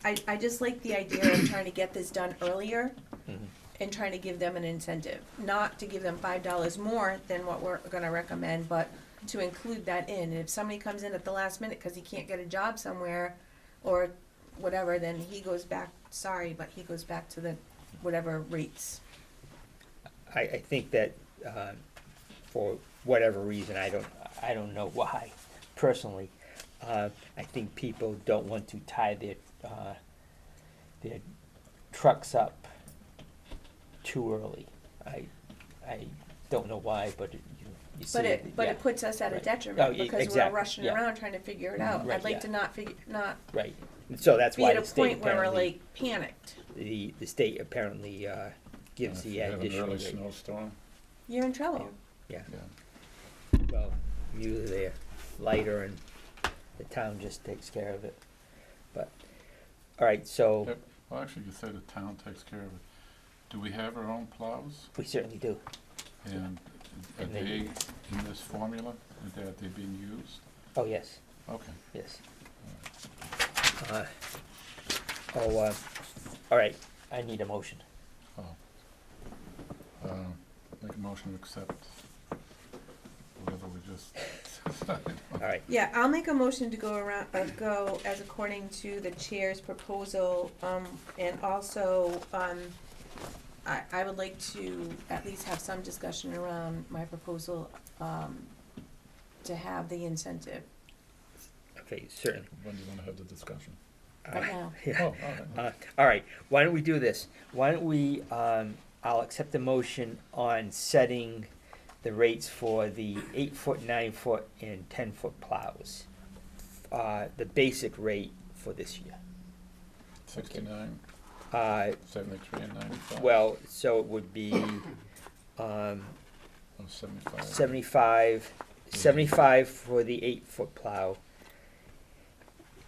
I just like the idea of trying to get this done earlier and trying to give them an incentive. Not to give them $5 more than what we're gonna recommend, but to include that in. And if somebody comes in at the last minute because he can't get a job somewhere or whatever, then he goes back, sorry, but he goes back to the whatever rates. I think that, for whatever reason, I don't know why, personally, I think people don't want to tie their trucks up too early. I don't know why, but you see. But it puts us at a Right. detriment Oh, because we're exactly, rushing yeah. around trying to figure it out. Right, I'd like yeah. to not Right, so that's be why at a the state point where we're apparently, like panicked. the state apparently, gives If the you have an additional early rate. snowstorm, You're in trouble. Yeah, yeah. well, usually they're lighter and the town just takes care of it, but, all right, so, Yep. Well, actually, you say the town takes care of it. Do we have our own plows? we certainly do. And are And they they- in this formula? Are they being used? Oh, yes, Okay. yes. All right, I need a motion. Oh. Make a motion to accept whatever we just decided on. All right, Yeah, I'll make a motion to go as according to the chair's proposal, and also, I would like to at least have some discussion around my proposal, to have the incentive okay, certainly. When do you wanna have the discussion? right now. Yeah. Oh, all right. All right, why don't we do this? Why don't we, I'll accept the motion on setting the rates for the 8-foot, 9-foot, and 10-foot plows. The basic rate for this year. 69, Uh, 73, and 95? well, so it would be, Oh, 75. 75 for the 8-foot plow,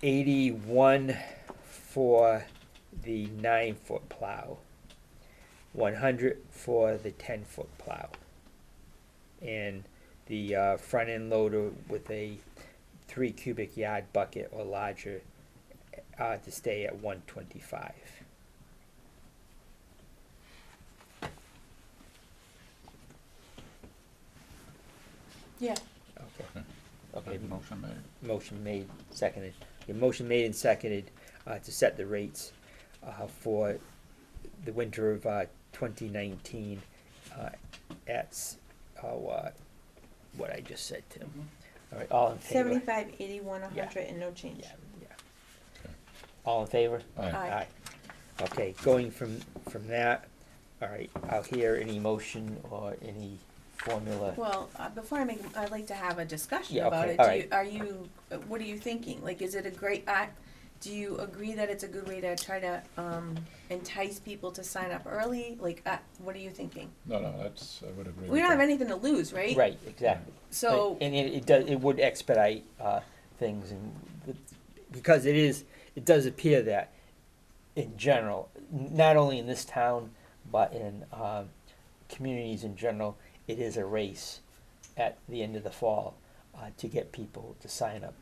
81 for the 9-foot plow, 100 for the 10-foot plow. And the front end loader with a 3 cubic yard bucket or larger to stay at 125. Yeah. Okay. Okay, Okay. motion made. Motion made, seconded. Your motion made and seconded to set the rates for the winter of 2019 at what I just said, Tim. All right, all in favor? 75, 81, Yeah. 100, and no change. Yeah, yeah. Okay. All in favor? Aye. Aye. Okay, going from that, all right, I'll hear any motion or any formula. Well, before I make, I'd like to have a discussion Yeah, about okay, it. all Do you, right. are you, what are you thinking? Like, is it a great, do you agree that it's a good way to try to, entice people to sign up early? Like, what are you thinking? No, that's, I would agree We with don't have that. anything to lose, right? Right, exactly. So, And it does, it would expedite things, and because it does appear that in general, not only in this town, but in communities in general, it is a race at the end of the fall to get people to sign up.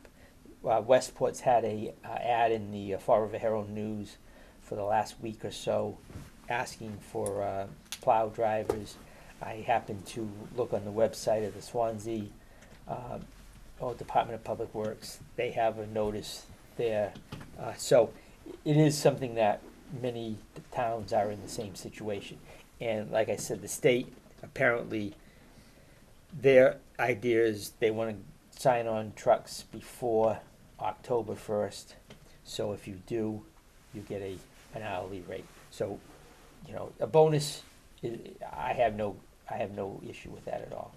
Westport's had a ad in the Fall River Herald News for the last week or so, asking for plow drivers. I happened to look on the website of the Swansea Department of Public Works. They have a notice there. So it is something that many towns are in the same situation. And like I said, the state, apparently, their idea is they want to sign on trucks before October 1st. So if you do, you get an hourly rate. So, a bonus, I have no issue with that at all.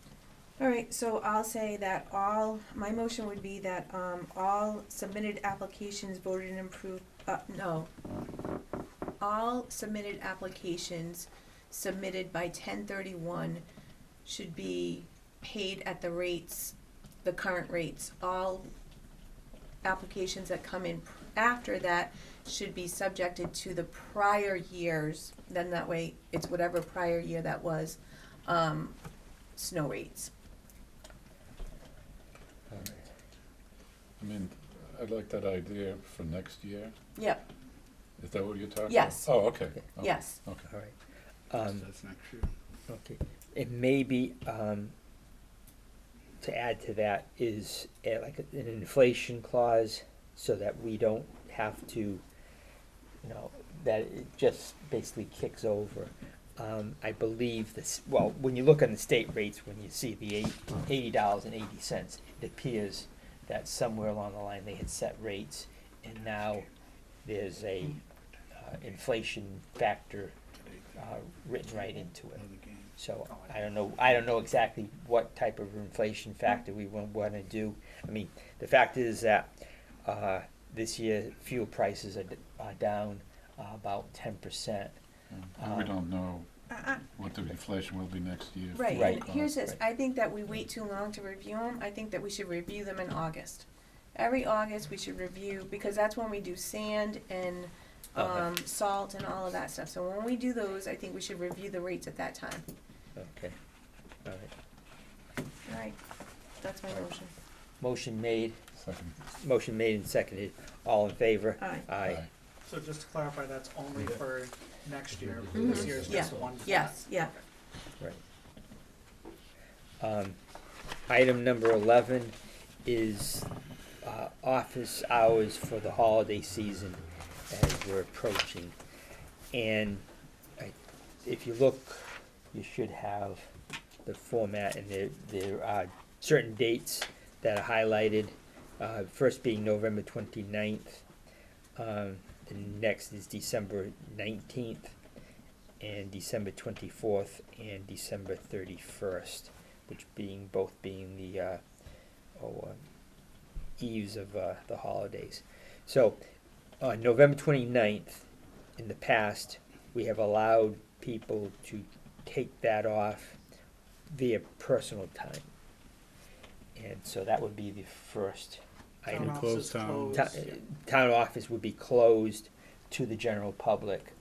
all right, so I'll say that my motion would be that, all submitted applications voted and approved, all submitted applications submitted by 10/31 should be paid at the rates, the current rates. All applications that come in after that should be subjected to the prior years, then that way it's whatever prior year that was, snow rates. All right. I mean, I like that idea for next year. Yep, Is that what you're talking about? Yes. Oh, okay. Okay. yes. Okay. All right. That's next year. Okay. It may be, to add to that is like an inflation clause, so that we don't have to, you know, that it just basically kicks over. I believe this, well, when you look on the state rates, when you see the $80.80, it appears that somewhere along the line they had set rates, and now there's a inflation factor written right into it. So I don't know exactly what type of inflation factor we want to do. I mean, the fact is that this year fuel prices are down about 10%. And we don't know what the inflation will be next year. Right, Right. and here's this, I think that we wait too long to review them, I think that we should review them in August. Every August, we should review, because that's when we do sand and, salt and all of that stuff, so when we do those, I think we should review the rates at that time. Okay, all right. Alright, that's my motion. Motion made, Second. motion made and seconded. All in favor? Aye. Aye. So just to clarify, that's only for next year, Mhm. this year's Yeah. just one. Yes, yeah. Right. Item number 11 is office hours for the holiday season as we're approaching. And if you look, you should have the format, and there are certain dates that are highlighted. First being November 29th. The next is December 19th, and December 24th, and December 31st, which both being the eves of the holidays. So on November 29th, in the past, we have allowed people to take that off via personal time. And so that would be the first item. Town office Close is town. closed. Town office would be closed to the general public.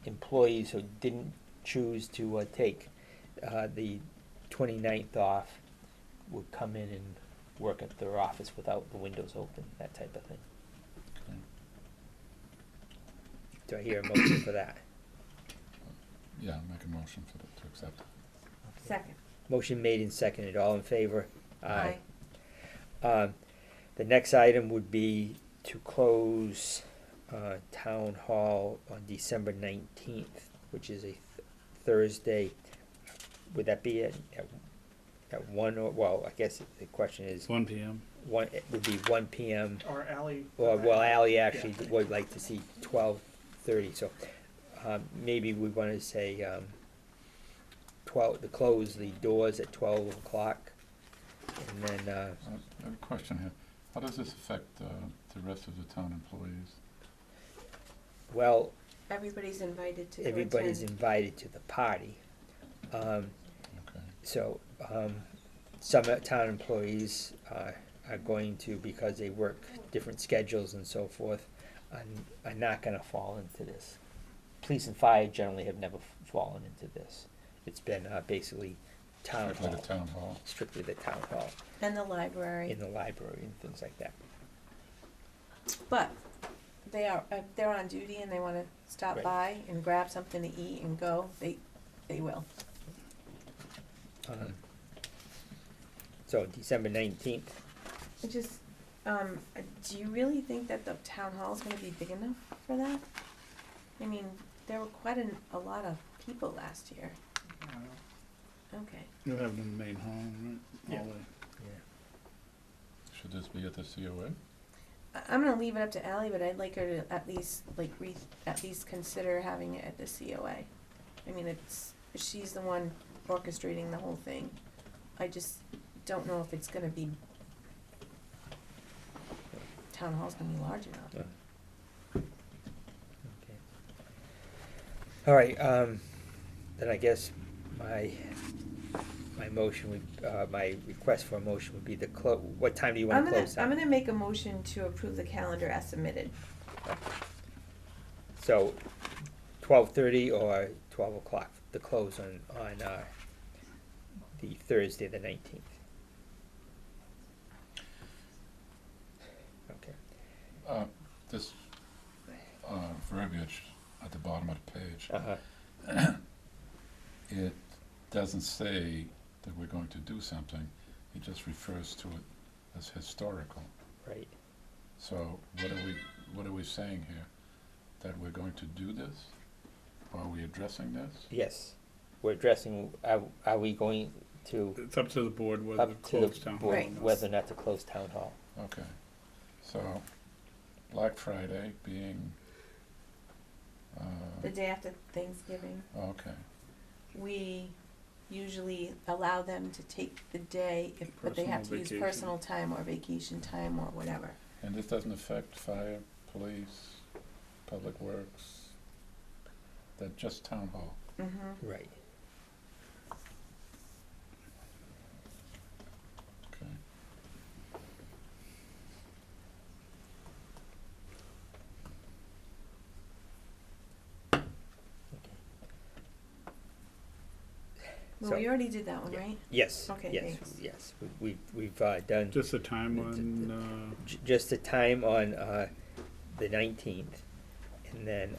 Employees who didn't choose to take the 29th off would come in and work at their office without the windows open, that type of thing. Okay. Do I hear a motion for that? Yeah, make a motion for to accept. Second. Motion made and seconded. All in favor? Aye. The next item would be to close Town Hall on December 19th, which is a Thursday. Would that be at 1, or, well, I guess the question is, 1 PM. it would be 1 PM. Or Ally. Well, Ally actually Yeah. would like to see 12:30, so maybe we want to say 12, to close the doors at 12 o'clock, and then, I have a question here. How does this affect the rest of the town employees? well, Everybody's invited to everybody's attend. invited to the party. Okay. So, some town employees are going to, because they work different schedules and so forth, are not gonna fall into this. Police and fire generally have never fallen into this. It's been basically town Strictly the hall, town hall. strictly the town hall, And the library. in the library and things like that. But they are, if they're on duty and they wanna stop Right. by and grab something to eat and go, they will. So December 19th, It just, do you really think that the town hall's gonna be big enough for that? I mean, there were quite a lot of people last year. I don't know. Okay. You'll have it in the main hall, right? Yeah. All the- Should this be at the COA? I'm gonna leave it up to Ally, but I'd like her to at least, at least consider having it at the COA. I mean, she's the one orchestrating the whole thing. I just don't know if it's gonna be, town hall's gonna be large enough. Yeah. Okay. All right, then I guess my motion would, my request for a motion would be what time do you I'm wanna gonna, close I'm down? gonna make a motion to approve the calendar as submitted. So, 12:30 or 12 o'clock, the close on the Thursday, the 19th. Okay. This verbiage at the bottom of the page, Uh-huh. it doesn't say that we're going to do something. he just refers to it as historical. Right. So what are we saying here? That we're going to do this? Are we addressing this? Yes, we're addressing, are we going to, It's up to the board whether to up to close the town hall. board, Right. whether or not to close town hall? Okay, so Black Friday being, The day after Thanksgiving, okay, we usually allow them to take the day, but they have to Personal use vacation. personal time or vacation time or whatever. and this doesn't affect fire, police, public works, that just town hall? Mm-hmm. Right. Okay. Well, So- we already did that one, Yeah. right? Yes, Okay, yes, thanks. yes, we've done Just the time on, just the time on, the 19th, and then,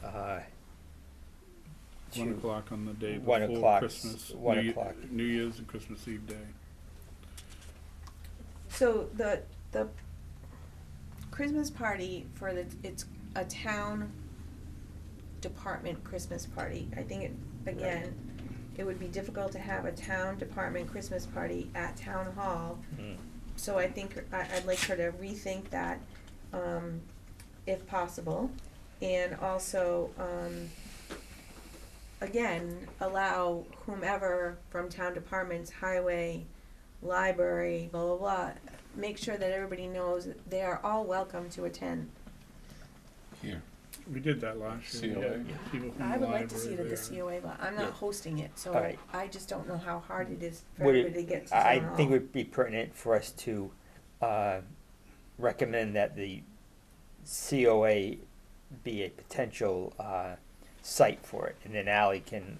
1 o'clock on the day 1 before o'clock, Christmas. 1 New Ye- o'clock. New Year's and Christmas Eve day. So the Christmas party for it's a town department Christmas party. I think it would be difficult to have a town department Christmas party at town hall. Mm. So I think I'd like her to rethink that, if possible, and also, again, allow whomever from town departments, highway, library, blah, blah, blah, make sure that everybody knows that they are all welcome to attend. Here, We did that last year. COA? We had people from the I would like to see it library at the there. COA, but I'm Yeah. not hosting it, so All right. I just don't know how hard it is for Would it- everybody to get to I town hall. think it would be pertinent for us to, recommend that the COA be a potential, site for it, and then Ally can,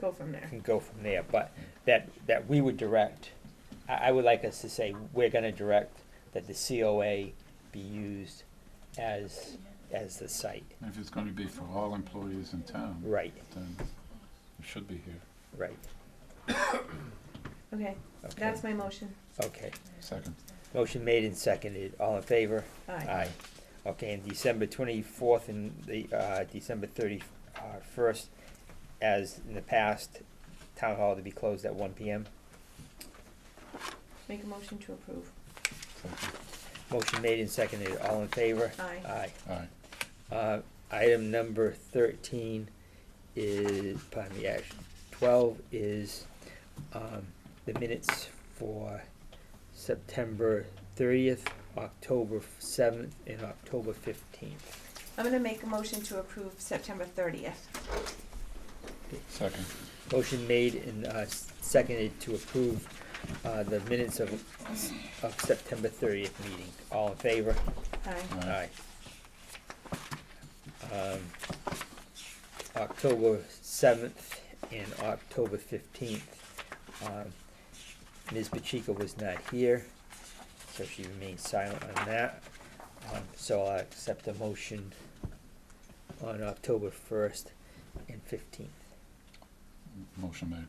Go from there. can go from there, but that we would direct, I would like us to say, we're gonna direct that the COA be used as the site. if it's gonna be for all employees in town, Right, then it should be here. right, Okay, okay, that's my motion. okay. Second, Motion made and seconded, all in favor? Aye. Okay, and December 24th and the, December 31st, as in the past, town hall to be closed at 1 PM. Make a motion to approve. second, Motion made and seconded, all in favor? Aye. aye. Item number 13 is, pardon me, actually, 12 is, the minutes for September 30th, October 7th, and October 15th. I'm gonna make a motion to approve September 30th. Second, Motion made and, seconded to approve, the minutes of September 30th meeting. All in favor? Aye. Aye. October 7th and October 15th. Ms. Pacheco was not here, so she remains silent on that. So I'll accept the motion on October 1st and 15th. motion made.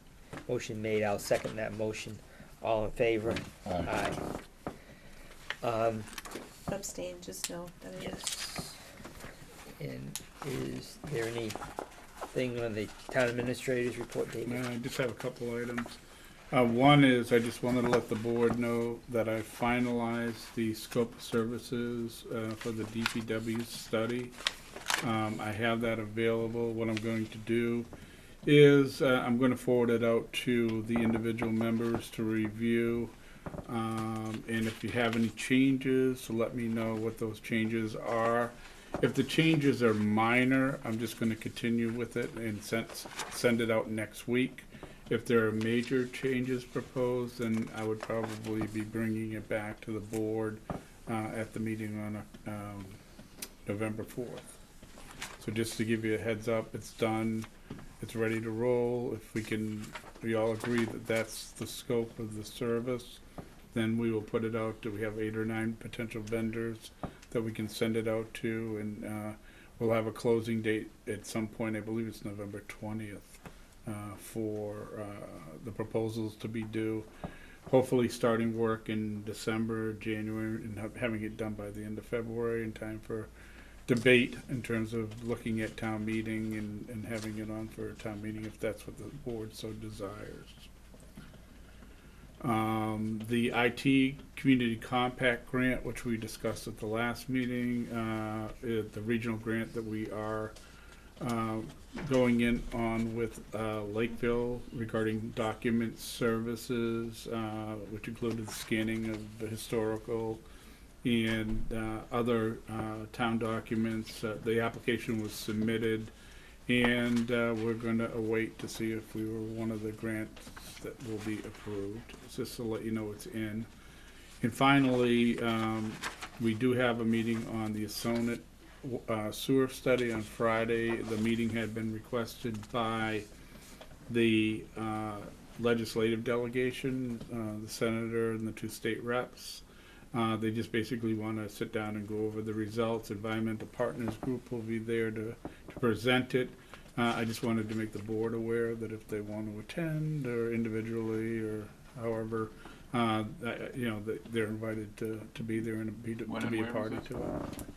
Motion made, I'll second that motion. All in favor? Aye. Abstain, just know that it is. Yes. And is there anything on the town administrator's report, David? I just have a couple items. One is, I just wanted to let the board know that I finalized the scope of services for the DPW study. I have that available. What I'm going to do is, I'm gonna forward it out to the individual members to review. And if you have any changes, let me know what those changes are. If the changes are minor, I'm just gonna continue with it and send it out next week. If there are major changes proposed, then I would probably be bringing it back to the board at the meeting on November 4th. So just to give you a heads up, it's done, it's ready to roll. If we all agree that that's the scope of the service, then we will put it out. We have 8 or 9 potential vendors that we can send it out to, and we'll have a closing date at some point, I believe it's November 20th, for the proposals to be due. hopefully starting work in December, January, and having it done by the end of February in time for debate in terms of looking at town meeting and having it on for a town meeting if that's what the board so desires. The IT Community Compact Grant, which we discussed at the last meeting, the regional grant that we are going in on with Lakeville regarding document services, which included the scanning of the historical and other town documents. The application was submitted, and we're going to await to see if we were one of the grants that will be approved, just to let you know it's in. And finally, we do have a meeting on the Sonnet sewer study on Friday. The meeting had been requested by the legislative delegation, the senator and the 2 state reps. They just basically want to sit down and go over the results. Environmental Partners Group will be there to present it. I just wanted to make the board aware that if they want to attend or individually or however, that they're invited to be there and be a party to it.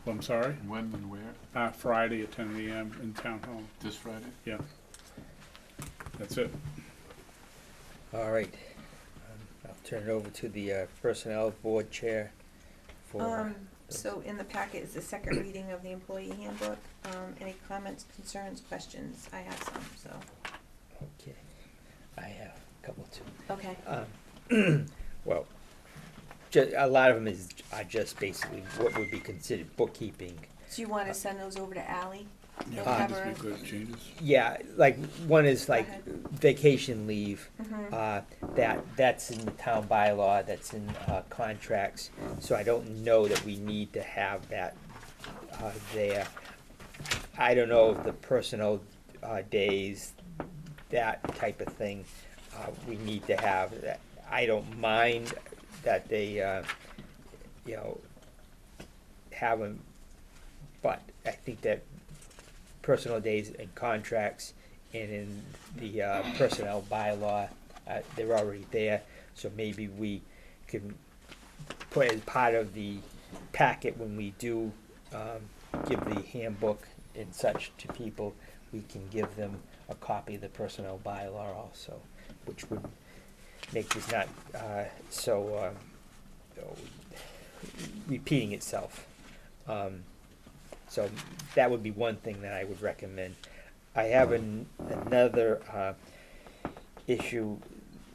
Well, I'm sorry? When and where? Friday at 10 a.m. in Town Hall. This Friday? Yeah. That's it. All right. I'll turn it over to the Personnel Board Chair for... So in the packet is the second reading of the employee handbook. Any comments, concerns, questions? I have some, so. Okay. I have a couple too. Okay. Well, a lot of them are just basically what would be considered bookkeeping. Do you want to send those over to Ally? Yeah, Have just her- make good changes. Yeah, like one is like ahead. vacation leave. Mhm. That's in the town bylaw. That's in contracts. So I don't know that we need to have that there. I don't know if the personnel days, that type of thing, we need to have. That. I don't mind that they, have them, but I think that personal days and contracts and in the personnel bylaw, they're already there, so maybe we can put as part of the packet when we do give the handbook and such to people, we can give them a copy of the personnel bylaw also, which would make this not so repeating itself. So that would be one thing that I would recommend. I have another issue.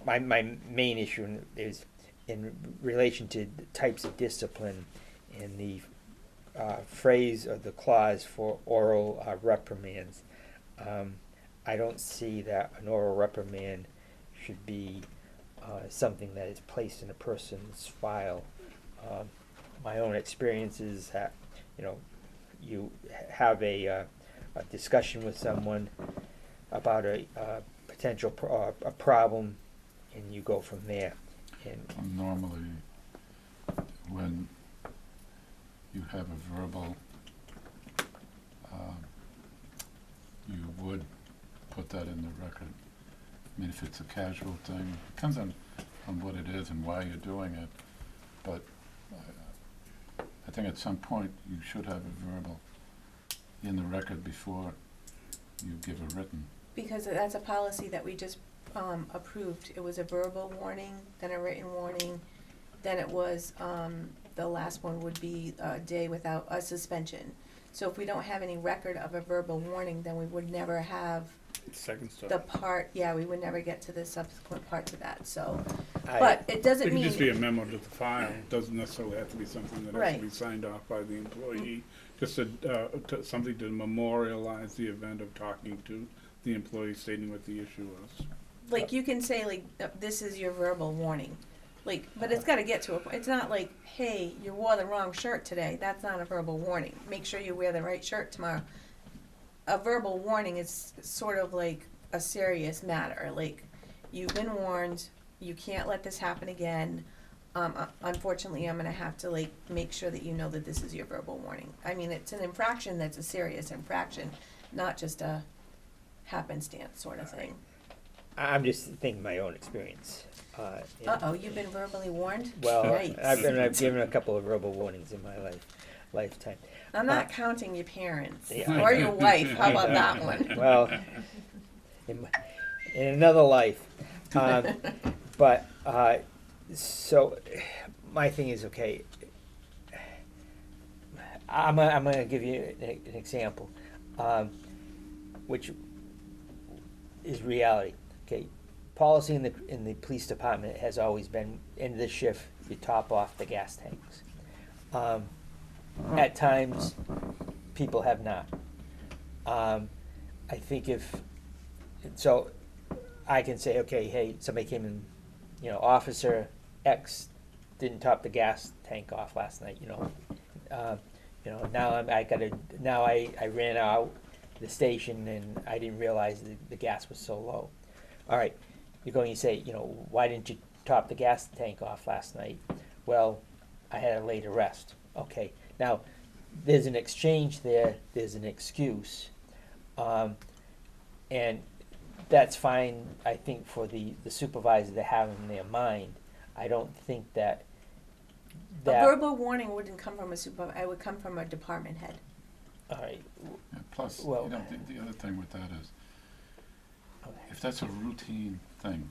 My main issue is in relation to the types of discipline and the phrase or the clause for oral reprimands. I don't see that an oral reprimand should be something that is placed in a person's file. My own experience is that, you have a discussion with someone about a potential a problem, and you go from there. And normally, when you have a verbal, you would put that in the record. I mean, if it's a casual thing, it depends on what it is and why you're doing it, but I think at some point you should have a verbal in the record before you give a written. Because that's a policy that we just approved. It was a verbal warning, then a written warning, then it was, the last one would be a day without a suspension. So if we don't have any record of a verbal warning, then we would never have Second stuff. the part, we would never get to the subsequent parts of that, so. I- But it doesn't It can mean. just be a memo to the file. It doesn't necessarily have to be something that has Right. to be signed off by the employee. Just something to memorialize the event of talking to the employee, stating what the issue was. Like, you can say, like, this is your verbal warning. Like, but it's gotta get to a point. It's not like, hey, you wore the wrong shirt today. That's not a verbal warning. Make sure you wear the right shirt tomorrow. A verbal warning is sort of like a serious matter. Like, you've been warned, you can't let this happen again. Unfortunately, I'm gonna have to, like, make sure that you know that this is your verbal warning. I mean, it's an infraction that's a serious infraction, not just a happenstance sort of thing. I'm just thinking my own experience. Yeah. Uh-oh, you've been verbally warned? Well, Yikes. I've given a couple of verbal warnings in my lifetime. I'm not counting your parents, Yeah. or your wife, how about that one? Well, in another life. But, so, my thing is, okay, I'm gonna give you an example, which is reality. Okay, policy in the police department has always been, end of the shift, you top off the gas tanks. At times, people have not. I think so I can say, okay, hey, somebody came in, Officer X didn't top the gas tank off last night, now I ran out the station and I didn't realize the gas was so low. All right, you're going to say, why didn't you top the gas tank off last night? Well, I had a late arrest. Okay, now there's an exchange there, there's an excuse, and that's fine, I think, for the supervisor to have in their mind. I don't think that A verbal warning wouldn't come from a supervisor, it would come from a department head. All right. Yeah, plus, Well- the other thing with that is, if that's a routine thing,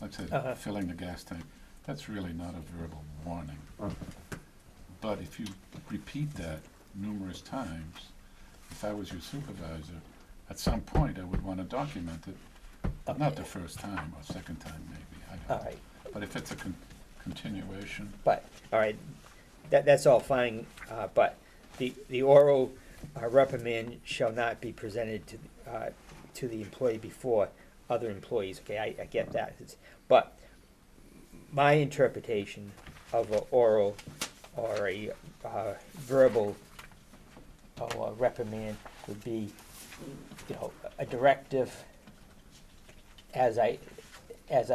let's say Uh-huh. filling the gas tank, that's really not a verbal warning. But if you repeat that numerous times, if I was your supervisor, at some point I would want to document it. Not the first time or second time maybe, I All don't know. right. But if it's a continuation, But, all right, that's all fine, but the oral reprimand shall not be presented to the employee before other employees, okay, I get that. But my interpretation of an oral or a verbal or reprimand would be, a directive, as I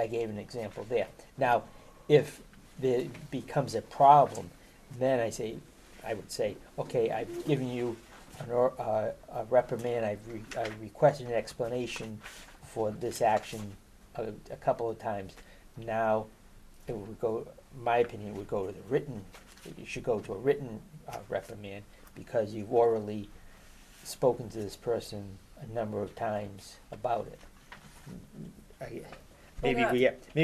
gave an example there. Now, if there becomes a problem, then I would say, okay, I've given you a reprimand, I've requested an explanation for this action a couple of times. Now, it would go, my opinion, would go to the written, you should go to a written reprimand, because you've orally spoken to this person a number of times about it. Maybe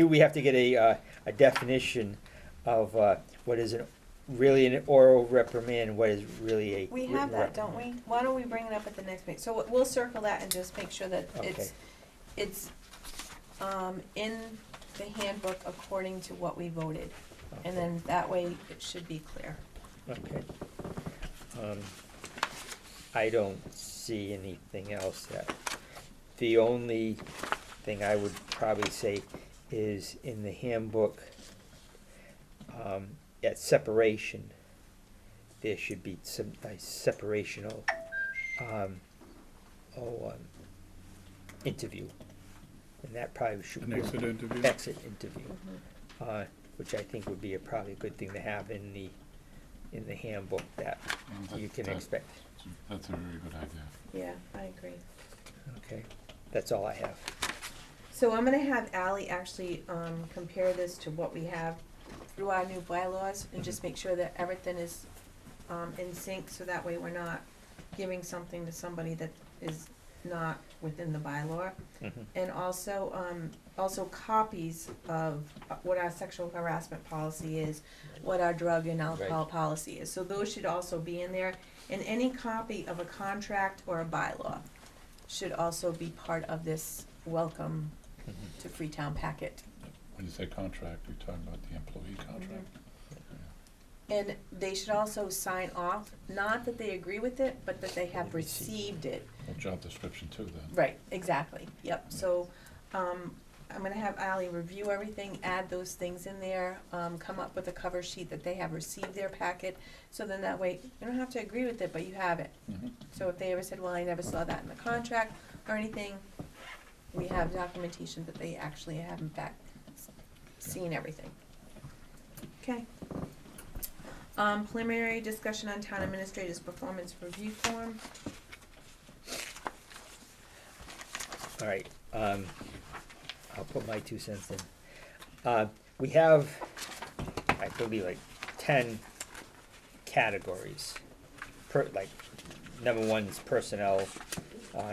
we have to get a definition of what is really an oral reprimand and what is really a We written have that, don't reprimand. we? Why don't we bring it up at the next meeting? So we'll circle that and just make sure that it's in the handbook according to what we voted. And then that way it should be clear. Okay. I don't see anything else that, the only thing I would probably say is in the handbook, at separation, there should be some separational, interview. And that probably should. An exit interview? Exit interview, which I think would be probably a good thing to have in the handbook that you can expect. that's a very good idea. Yeah, I agree. Okay, that's all I have. So I'm gonna have Ally actually compare this to what we have through our new bylaws and just make sure that everything is in sync, so that way we're not giving something to somebody that is not within the bylaw. Mhm. And also copies of what our sexual harassment policy is, what our drug and alcohol policy is. So those should also be in there. And any copy of a contract or a bylaw should also be part of this welcome to Freetown packet. When you say contract, you're talking about the employee contract? And they should also sign off, not that they agree with it, but that they have received it. Well, job description too, then. Right, exactly, yep, so, I'm gonna have Ally review everything, add those things in there, come up with a cover sheet that they have received their packet, so then that way, you don't have to agree with it, but you have it. Mhm. So if they ever said, well, I never saw that in the contract or anything, we have documentation that they actually have in fact seen everything. Okay. Preliminary discussion on town administrator's performance review form. All right, I'll put my 2 cents in. We have, I believe, like 10 categories. Like, number 1 is personnel,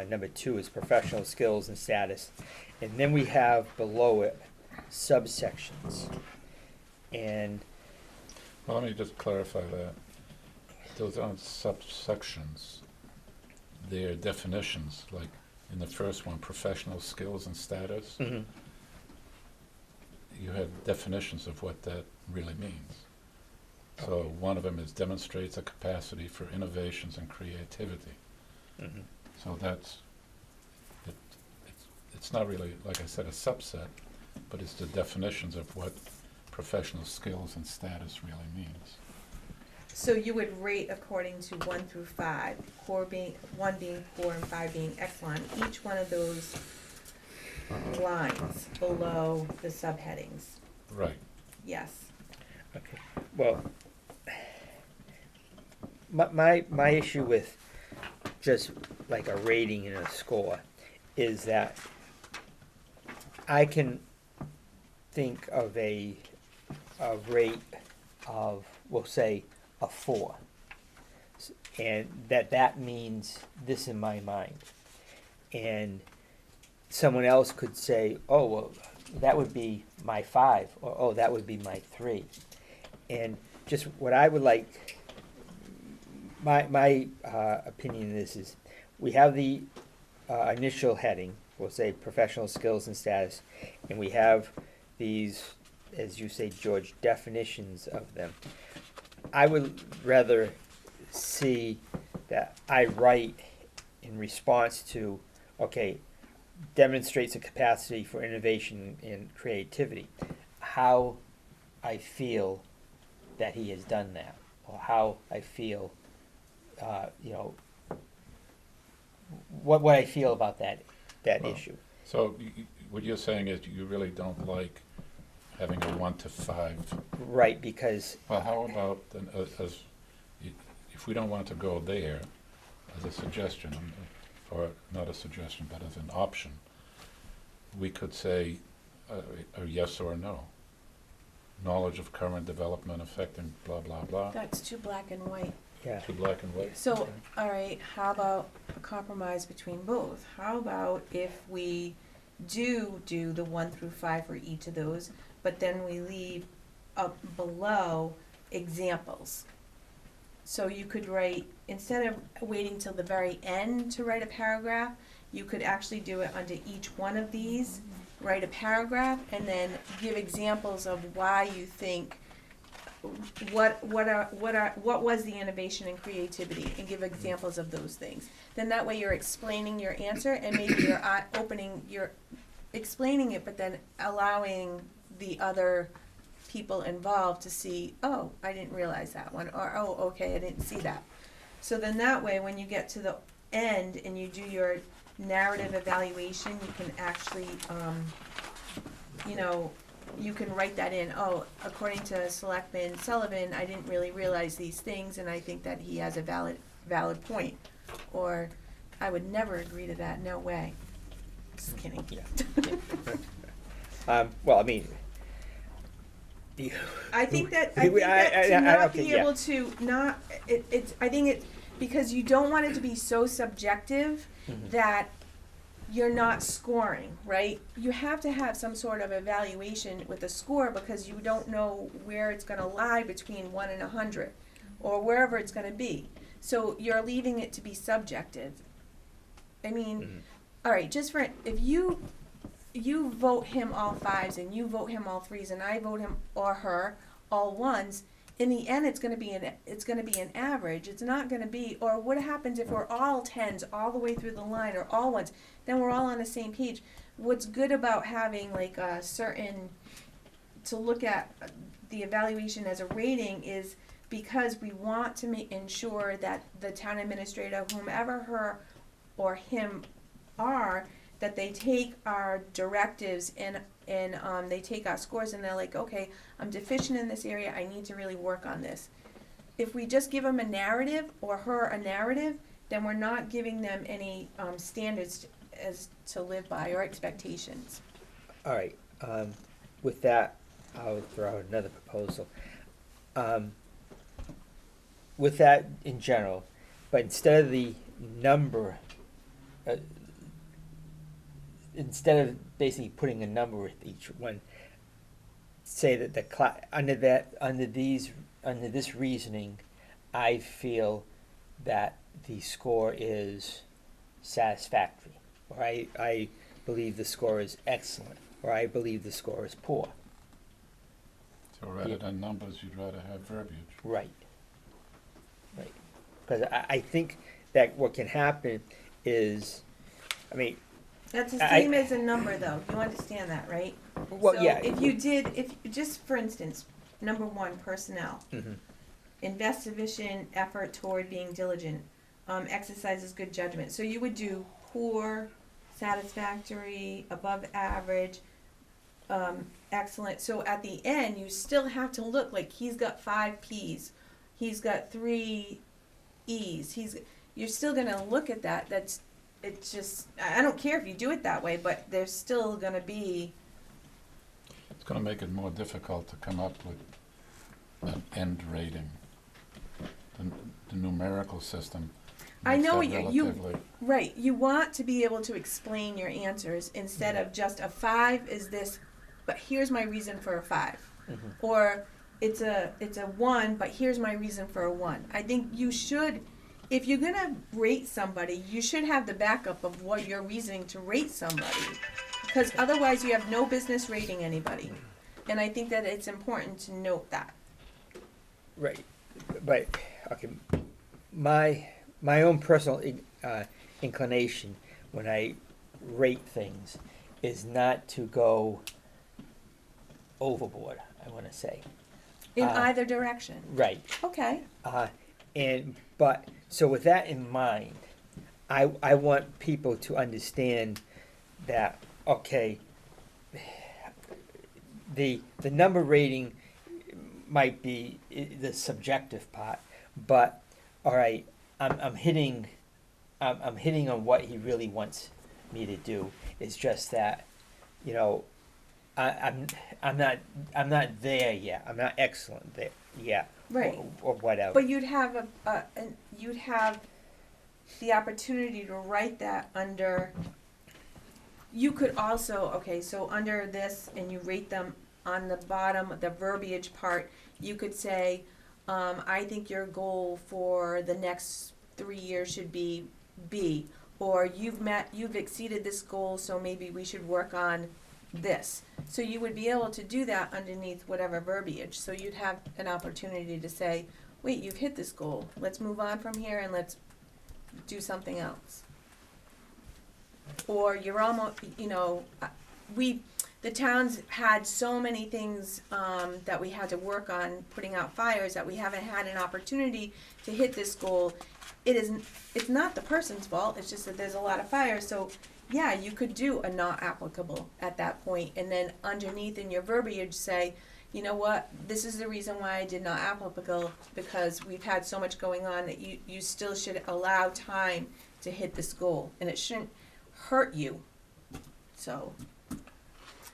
number 2 is professional skills and status, and then we have below it subsections. And Well, let me just clarify that. Those aren't subsections. They're definitions, like in the first one, professional skills and status. mhm, You have definitions of what that really means. So Okay. one of them is demonstrates a capacity for innovations and creativity. mhm. So that's, it's not really, like I said, a subset, but it's the definitions of what professional skills and status really means. So you would rate according to 1 through 5, core being, 1 being poor and 5 being excellent, each one of those lines below the subheadings, Right. yes. Okay, well, my issue with just like a rating and a score is that I can think of a rate of, we'll say, a 4. And that means this in my mind. And someone else could say, oh, well, that would be my 5, or oh, that would be my 3. And just what I would like, my opinion of this is, we have the initial heading, we'll say professional skills and status, and we have these, as you say, George, definitions of them. I would rather see that I write in response to, okay, demonstrates a capacity for innovation and creativity, how I feel that he has done that, or how I feel, what I feel about that Well, issue. So what you're saying is you really don't like having a 1 to 5. Right, because, Well, how about, if we don't want to go there, as a suggestion, or not a suggestion, but as an option, we could say a yes or a no. Knowledge of current development affecting blah, blah, blah, That's too black and white. yeah, to black and white. So, all right, how about a compromise between both? How about if we do the 1 through 5 for each of those, but then we leave up below examples? So you could write, instead of waiting till the very end to write a paragraph, you could actually do it under each one of these, write a paragraph, and then give examples of why you think, what was the innovation and creativity, and give examples of those things. Then that way you're explaining your answer, and maybe you're explaining it, but then allowing the other people involved to see, oh, I didn't realize that one, or oh, okay, I didn't see that. So then that way, when you get to the end and you do your narrative evaluation, you can actually, you can write that in, oh, according to Selectman Sullivan, I didn't really realize these things, and I think that he has a valid point. Or, I would never agree to that, no way. Just kidding. yeah. Well, I mean, I think that to not be able to not, I think it, because you don't want it to be so subjective Mhm. that you're not scoring, right? You have to have some sort of evaluation with a score, because you don't know where it's gonna lie between 1 and 100, or wherever it's gonna be. So you're leaving it to be subjective. I mean, Mhm. all right, just for, if you vote him all 5s and you vote him all 3s and I vote him or her all 1s, in the end it's gonna be an average. It's not gonna be, or what happens if we're all 10s all the way through the line, or all 1s? Then we're all on the same page. What's good about having like a certain, to look at the evaluation as a rating, is because we want to ensure that the town administrator, whomever her or him are, that they take our directives and they take our scores and they're like, okay, I'm deficient in this area, I need to really work on this. If we just give them a narrative, or her a narrative, then we're not giving them any standards as to live by, or expectations. All right, with that, I'll throw out another proposal. With that in general, but instead of the number, instead of basically putting a number with each one, say that under this reasoning, I feel that the score is satisfactory, or I believe the score is excellent, or I believe the score is poor. So rather than numbers, you'd rather have verbiage. Right. Right. Because I think that what can happen is, I mean, That's the same as a number, though. You understand that, right? well, So yeah. if just for instance, number one, personnel, Mhm. invest sufficient effort toward being diligent, exercises good judgment. So you would do poor, satisfactory, above average, excellent. So at the end, you still have to look like he's got 5 P's, he's got 3 E's. You're still gonna look at that. It's just, I don't care if you do it that way, but there's still gonna be. It's gonna make it more difficult to come up with an end rating. The numerical system I makes know that you relatively. right. You want to be able to explain your answers instead of just a 5 is this, but here's my reason for a 5, Mhm. or it's a 1, but here's my reason for a 1. I think you should, if you're gonna rate somebody, you should have the backup of what you're reasoning to rate somebody, because otherwise you have no business rating anybody, and I think that it's important to note that. Right, but, okay, my own personal inclination when I rate things is not to go overboard, I wanna say. In either direction. Right. Okay. But, so with that in mind, I want people to understand that, okay, the number rating might be the subjective part, but, all right, I'm hitting on what he really wants me to do. It's just that, you know, I'm not there yet. I'm not excellent there yet. Right. Or whatever. But you'd have you'd have the opportunity to write that under. You could also, okay, so under this, and you rate them on the bottom, the verbiage part, you could say, I think your goal for the next 3 years should be B, or you've exceeded this goal, so maybe we should work on this. So you would be able to do that underneath whatever verbiage. So you'd have an opportunity to say, wait, you've hit this goal. Let's move on from here and let's do something else. Or you're almost, you know, the town's had so many things that we had to work on putting out fires that we haven't had an opportunity to hit this goal. It's not the person's fault, it's just that there's a lot of fires. So yeah, you could do a not applicable at that point, and then underneath in your verbiage say, you know what, this is the reason why I did not applicable, because we've had so much going on that you still should allow time to hit this goal, and it shouldn't hurt you. So,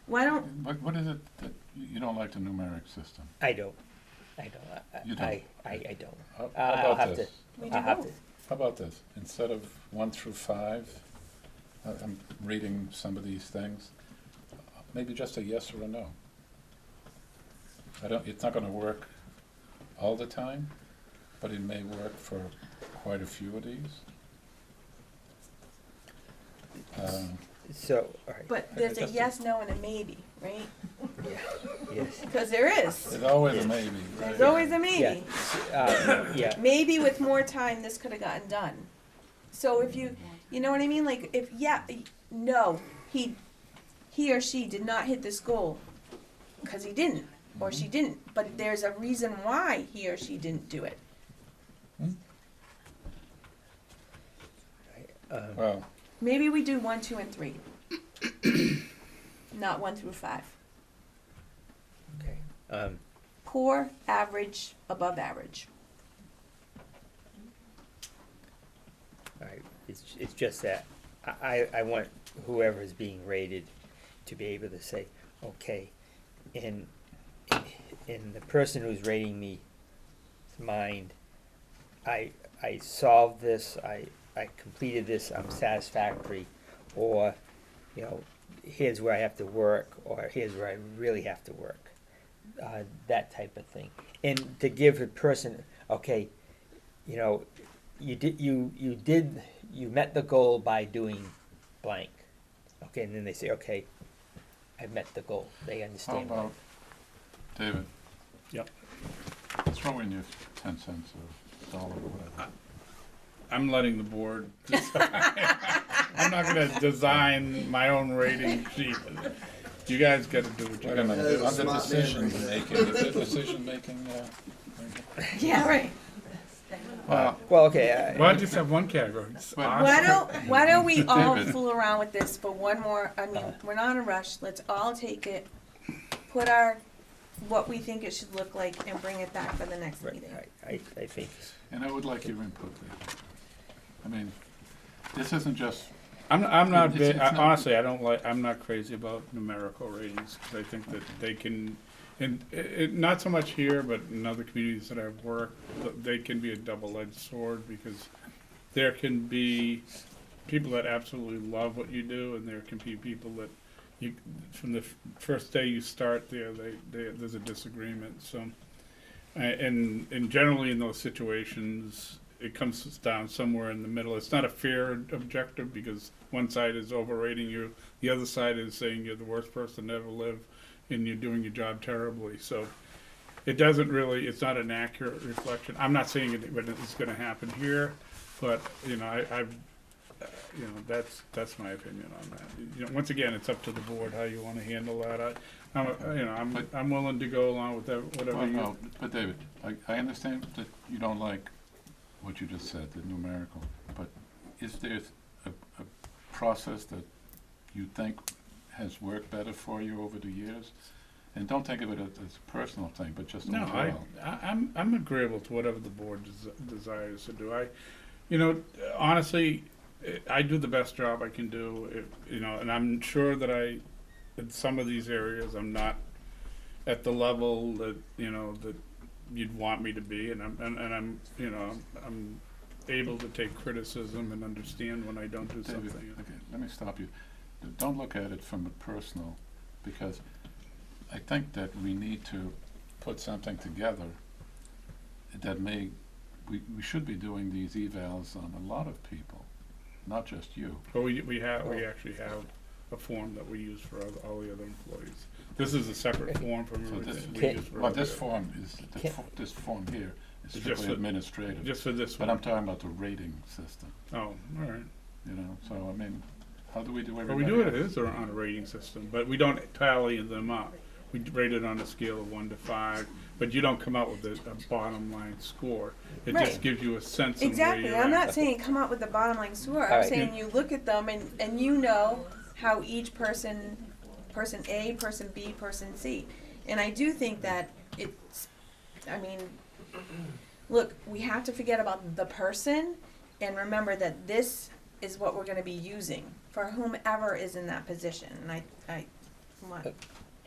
why don't, What is it that you don't like the numeric system? I don't. You don't? I don't. How I'll about have this? we I'll do have both? to. How about this? Instead of 1 through 5, I'm reading some of these things, maybe just a yes or a no. It's not gonna work all the time, but it may work for quite a few of these. So, all right. But there's a Just a- yes, no, and a maybe, right? Yeah. Yes. Because there is. There's always Yes. a maybe, There's right? always a maybe. Yeah. Maybe with more time, this could have gotten done. So if you know what I mean? Like if, no, he or she did not hit this goal because he didn't or she didn't. But there's a reason why he or she didn't do it. Well, Maybe we do 1, 2, and 3. Not 1 through 5. Okay. Poor, average, above average. All right. It's just that I want whoever is being rated to be able to say, okay, in the person who's rating me mind, I solved this, I completed this, I'm satisfactory, or, you know, here's where I have to work, or here's where I really have to work. That type of thing. And to give a person, okay, you know, you met the goal by doing blank. Okay, and then they say, okay, I met the goal. They How understand. about, David? Yep. Throw in your 10 cents or dollar or whatever. I'm letting the board decide. I'm not gonna design my own rating sheet. You guys gotta do what you Wait a gotta minute, do. under decision making, is it decision making, Yeah, right. Well, okay. Well, I just have one category. It's Why don't we all David. fool around with this for one more, I mean, we're not in a rush, let's all take it, put what we think it should look like and bring it back for the next Right, meeting. I think. and I would like your input there. I mean, this isn't just, I'm not, It's not- honestly, I'm not crazy about numerical ratings, because I think that they can, and not so much here, but in other communities that I've worked, they can be a double-edged sword, because there can be people that absolutely love what you do, and there can be people that from the first day you start there, there's a disagreement, so. And generally in those situations, it comes down somewhere in the middle. It's not a fair objective, because one side is overrating you, the other side is saying you're the worst person to ever live, and you're doing your job terribly. So it doesn't really, it's not an accurate reflection. I'm not saying it's gonna happen here, but, you know, you know, that's my opinion on that. You know, once again, it's up to the board how you wanna handle that. I'm willing to go along with that, whatever well, you. no, but David, I understand that you don't like what you just said, the numerical, but is there a process that you think has worked better for you over the years? And don't think of it as a personal thing, but just No, overall. I'm agreeable to whatever the board desires to do. You know, honestly, I do the best job I can do, you know, and I'm sure that in some of these areas, I'm not at the level that, you know, that you'd want me to be, and I'm, you know, I'm able to take criticism and understand when I don't do David, something. okay, let me stop you. Don't look at it from a personal, because I think that we need to put something together that we should be doing these evals on a lot of people, not just you. But we actually have a form that we use for all the other employees. This is a separate form from So everything. this, we use for well, other- this form is, this form here is Just strictly for- administrative. Just for this But one. I'm talking about the rating system, Oh, all right. you know, so I mean, how do we do everybody Well, we do it else? on a rating system, but we don't tally them up. We rate it on a scale of 1 to 5, but you don't come out with a bottom line score. It Right. just gives you a sense of where Exactly, you're I'm at. not saying come up with a bottom line score, I'm Alright. saying you look at them and you know how each person A, person B, person C. And I do think that look, we have to forget about the person and remember that this is what we're gonna be using for whomever is in that position, and I want,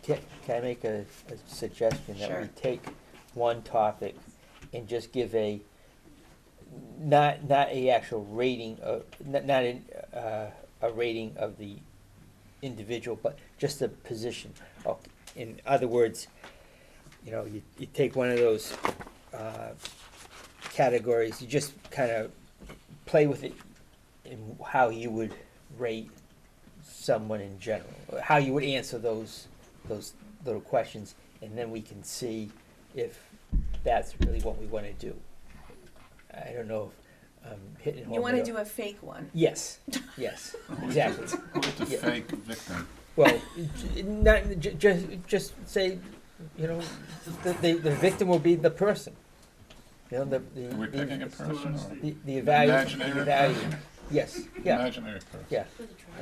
Can I make a suggestion that we Sure. take one topic and just give not a actual rating of, not a rating of the individual, but just a position. In other words, you know, you take one of those categories, you just kind of play with it in how you would rate someone in general, how you would answer those little questions, and then we can see if that's really what we want to do. I don't know if I'm hitting home. you wanna with do a fake one. Yes, exactly. Who's the Yeah. fake victim? Well, just say, you know, the victim will be the person. You know, Are we picking a person or the imaginary person? Yes, yeah, Imaginary person? yeah.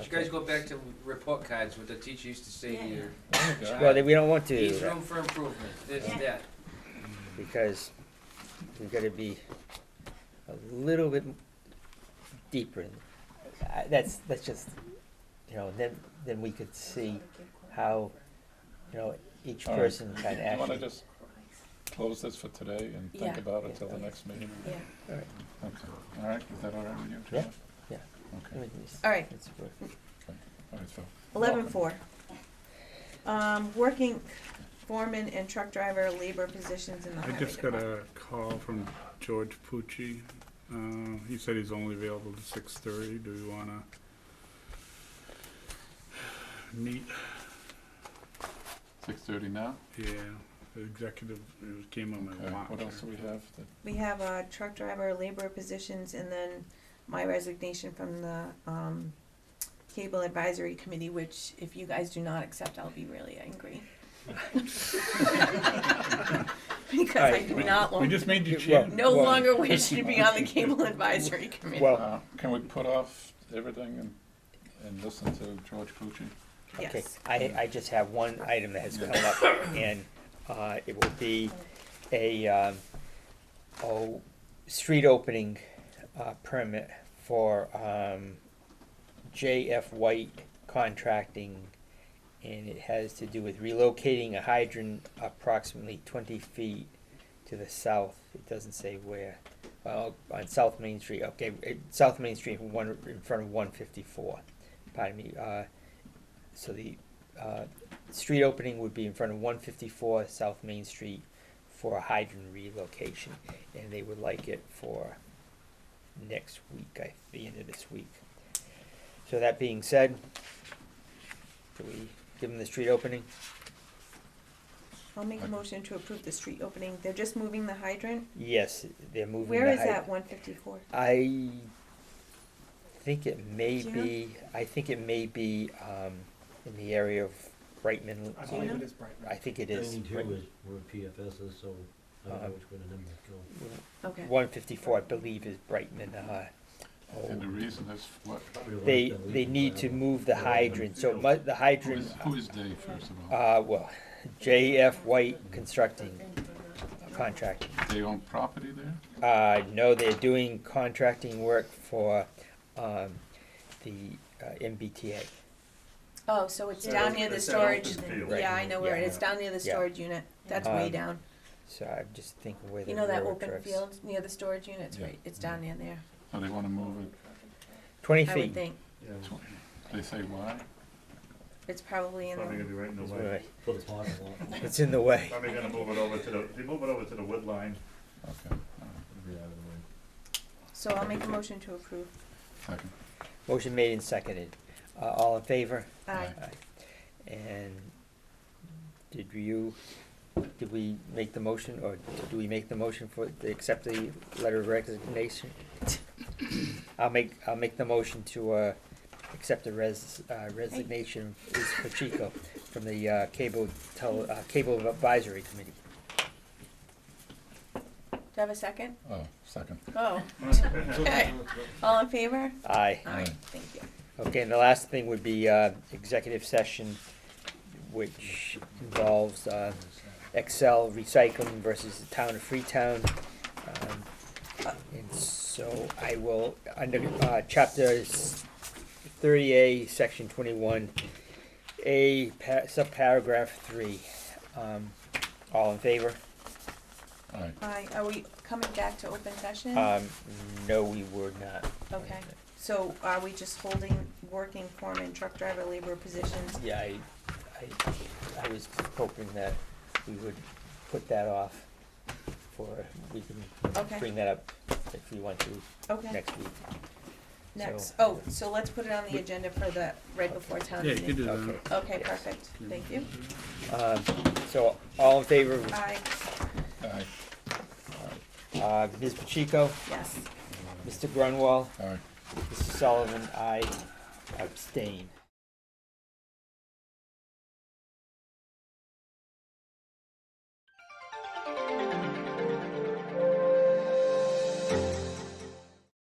You guys go back to report cards, what the teacher used to say to you. Oh, God. Well, we don't want to do Needs that, room for improvement, this, that. because we've got to be a little bit deeper in, that's just, you know, then we could see how, you know, each All right. person can You wanna actually. just close this for today and think Yeah. about it till the next meeting? Yeah. All right. Okay, all right, is that all right with you, Yeah. John? Yeah. Okay, All right. It's worth- all right, Phil. 11.4. Working foreman and truck driver labor positions in the I highway just got department. a call from George Pucci. He said he's only available to 6:30. Do you wanna meet? 6:30 now? Yeah, the executive, it came on Okay, my watch. what else do we have? We have truck driver labor positions and then my resignation from the cable advisory committee, which if you guys do not accept, I'll be really angry. Because I do not We want, just made you Well, chair. no longer wish to be on the cable advisory committee. Well, Can we put off everything and listen to George Pucci? okay, Yes. I just have one item that has come up, and it will be a street opening permit for J.F. White Contracting, and it has to do with relocating a hydrant approximately 20 feet to the south. It doesn't say where. On South Main Street. Okay, South Main Street, in front of 154. Pardon me. So the street opening would be in front of 154 South Main Street for a hydrant relocation, and they would like it for next week, the end of this week. So that being said, do we give them the street opening? I'll make a motion to approve the street opening. They're just moving the hydrant. Yes, they're moving. Where the is hy- that 154? I think it may Do you know? be. I think it may be in the area of Brightman. I Do you believe know? it is bright red. I think it is. 92 is where PFS is, so I don't know which way the numbers go. Okay. 154, I believe, is Brightman. And the reason is what? Probably less They than we they can need to find. move the hydrant. So the hydrant. Who is Dave, first of all? Well, J.F. White Constructing Contracting. They own property there? No, they're doing contracting work for the MBTA. Oh, so it's So down near the it's that storage. open field. Right. Yeah, I know where it Yeah. is. Down near the Yeah. storage unit. That's way down. So I'm just thinking where the You know that railroad open tracks. field near the storage units, Yeah. right? It's down near there. So they wanna move it, 20 I feet. would think. they say why? It's probably in Probably the. gonna be right in the It's way. right. For the parking lot. It's in the way. Probably gonna move it over to they move it over to the wood line. Okay, all It'll be out of the way. So I'll make a motion to approve. right, second. Motion made and seconded. All in favor? Aye. And did we make the motion, or do we make the motion to accept the letter of resignation? I'll make the motion to accept the resignation of Liz Pacheco from the Cable Advisory Committee. Do I have a second? Oh, second. Oh. Okay. All in favor? Aye. All right, thank you. Okay, and the last thing would be executive session, which involves Excel Recycling versus the town of Freetown. And so I will, under chapter 30A, section 21, subparagraph 3. All in favor? Aye. Aye. Are we coming back to open session? No, we were not. Okay. So are we just holding working foreman, truck driver, labor positions? Yeah, I was hoping that we would put that off we can Okay. bring that up if we want to Okay. next week. Next. So- Oh, so let's put it on the agenda for the, right before town Yeah, meeting. you can do Okay. that. Okay, perfect. Thank you. So all in favor? Aye. Aye. Ms. Pacheco, Yes. Mr. Grunwall, Aye. Mr. Sullivan, I abstain.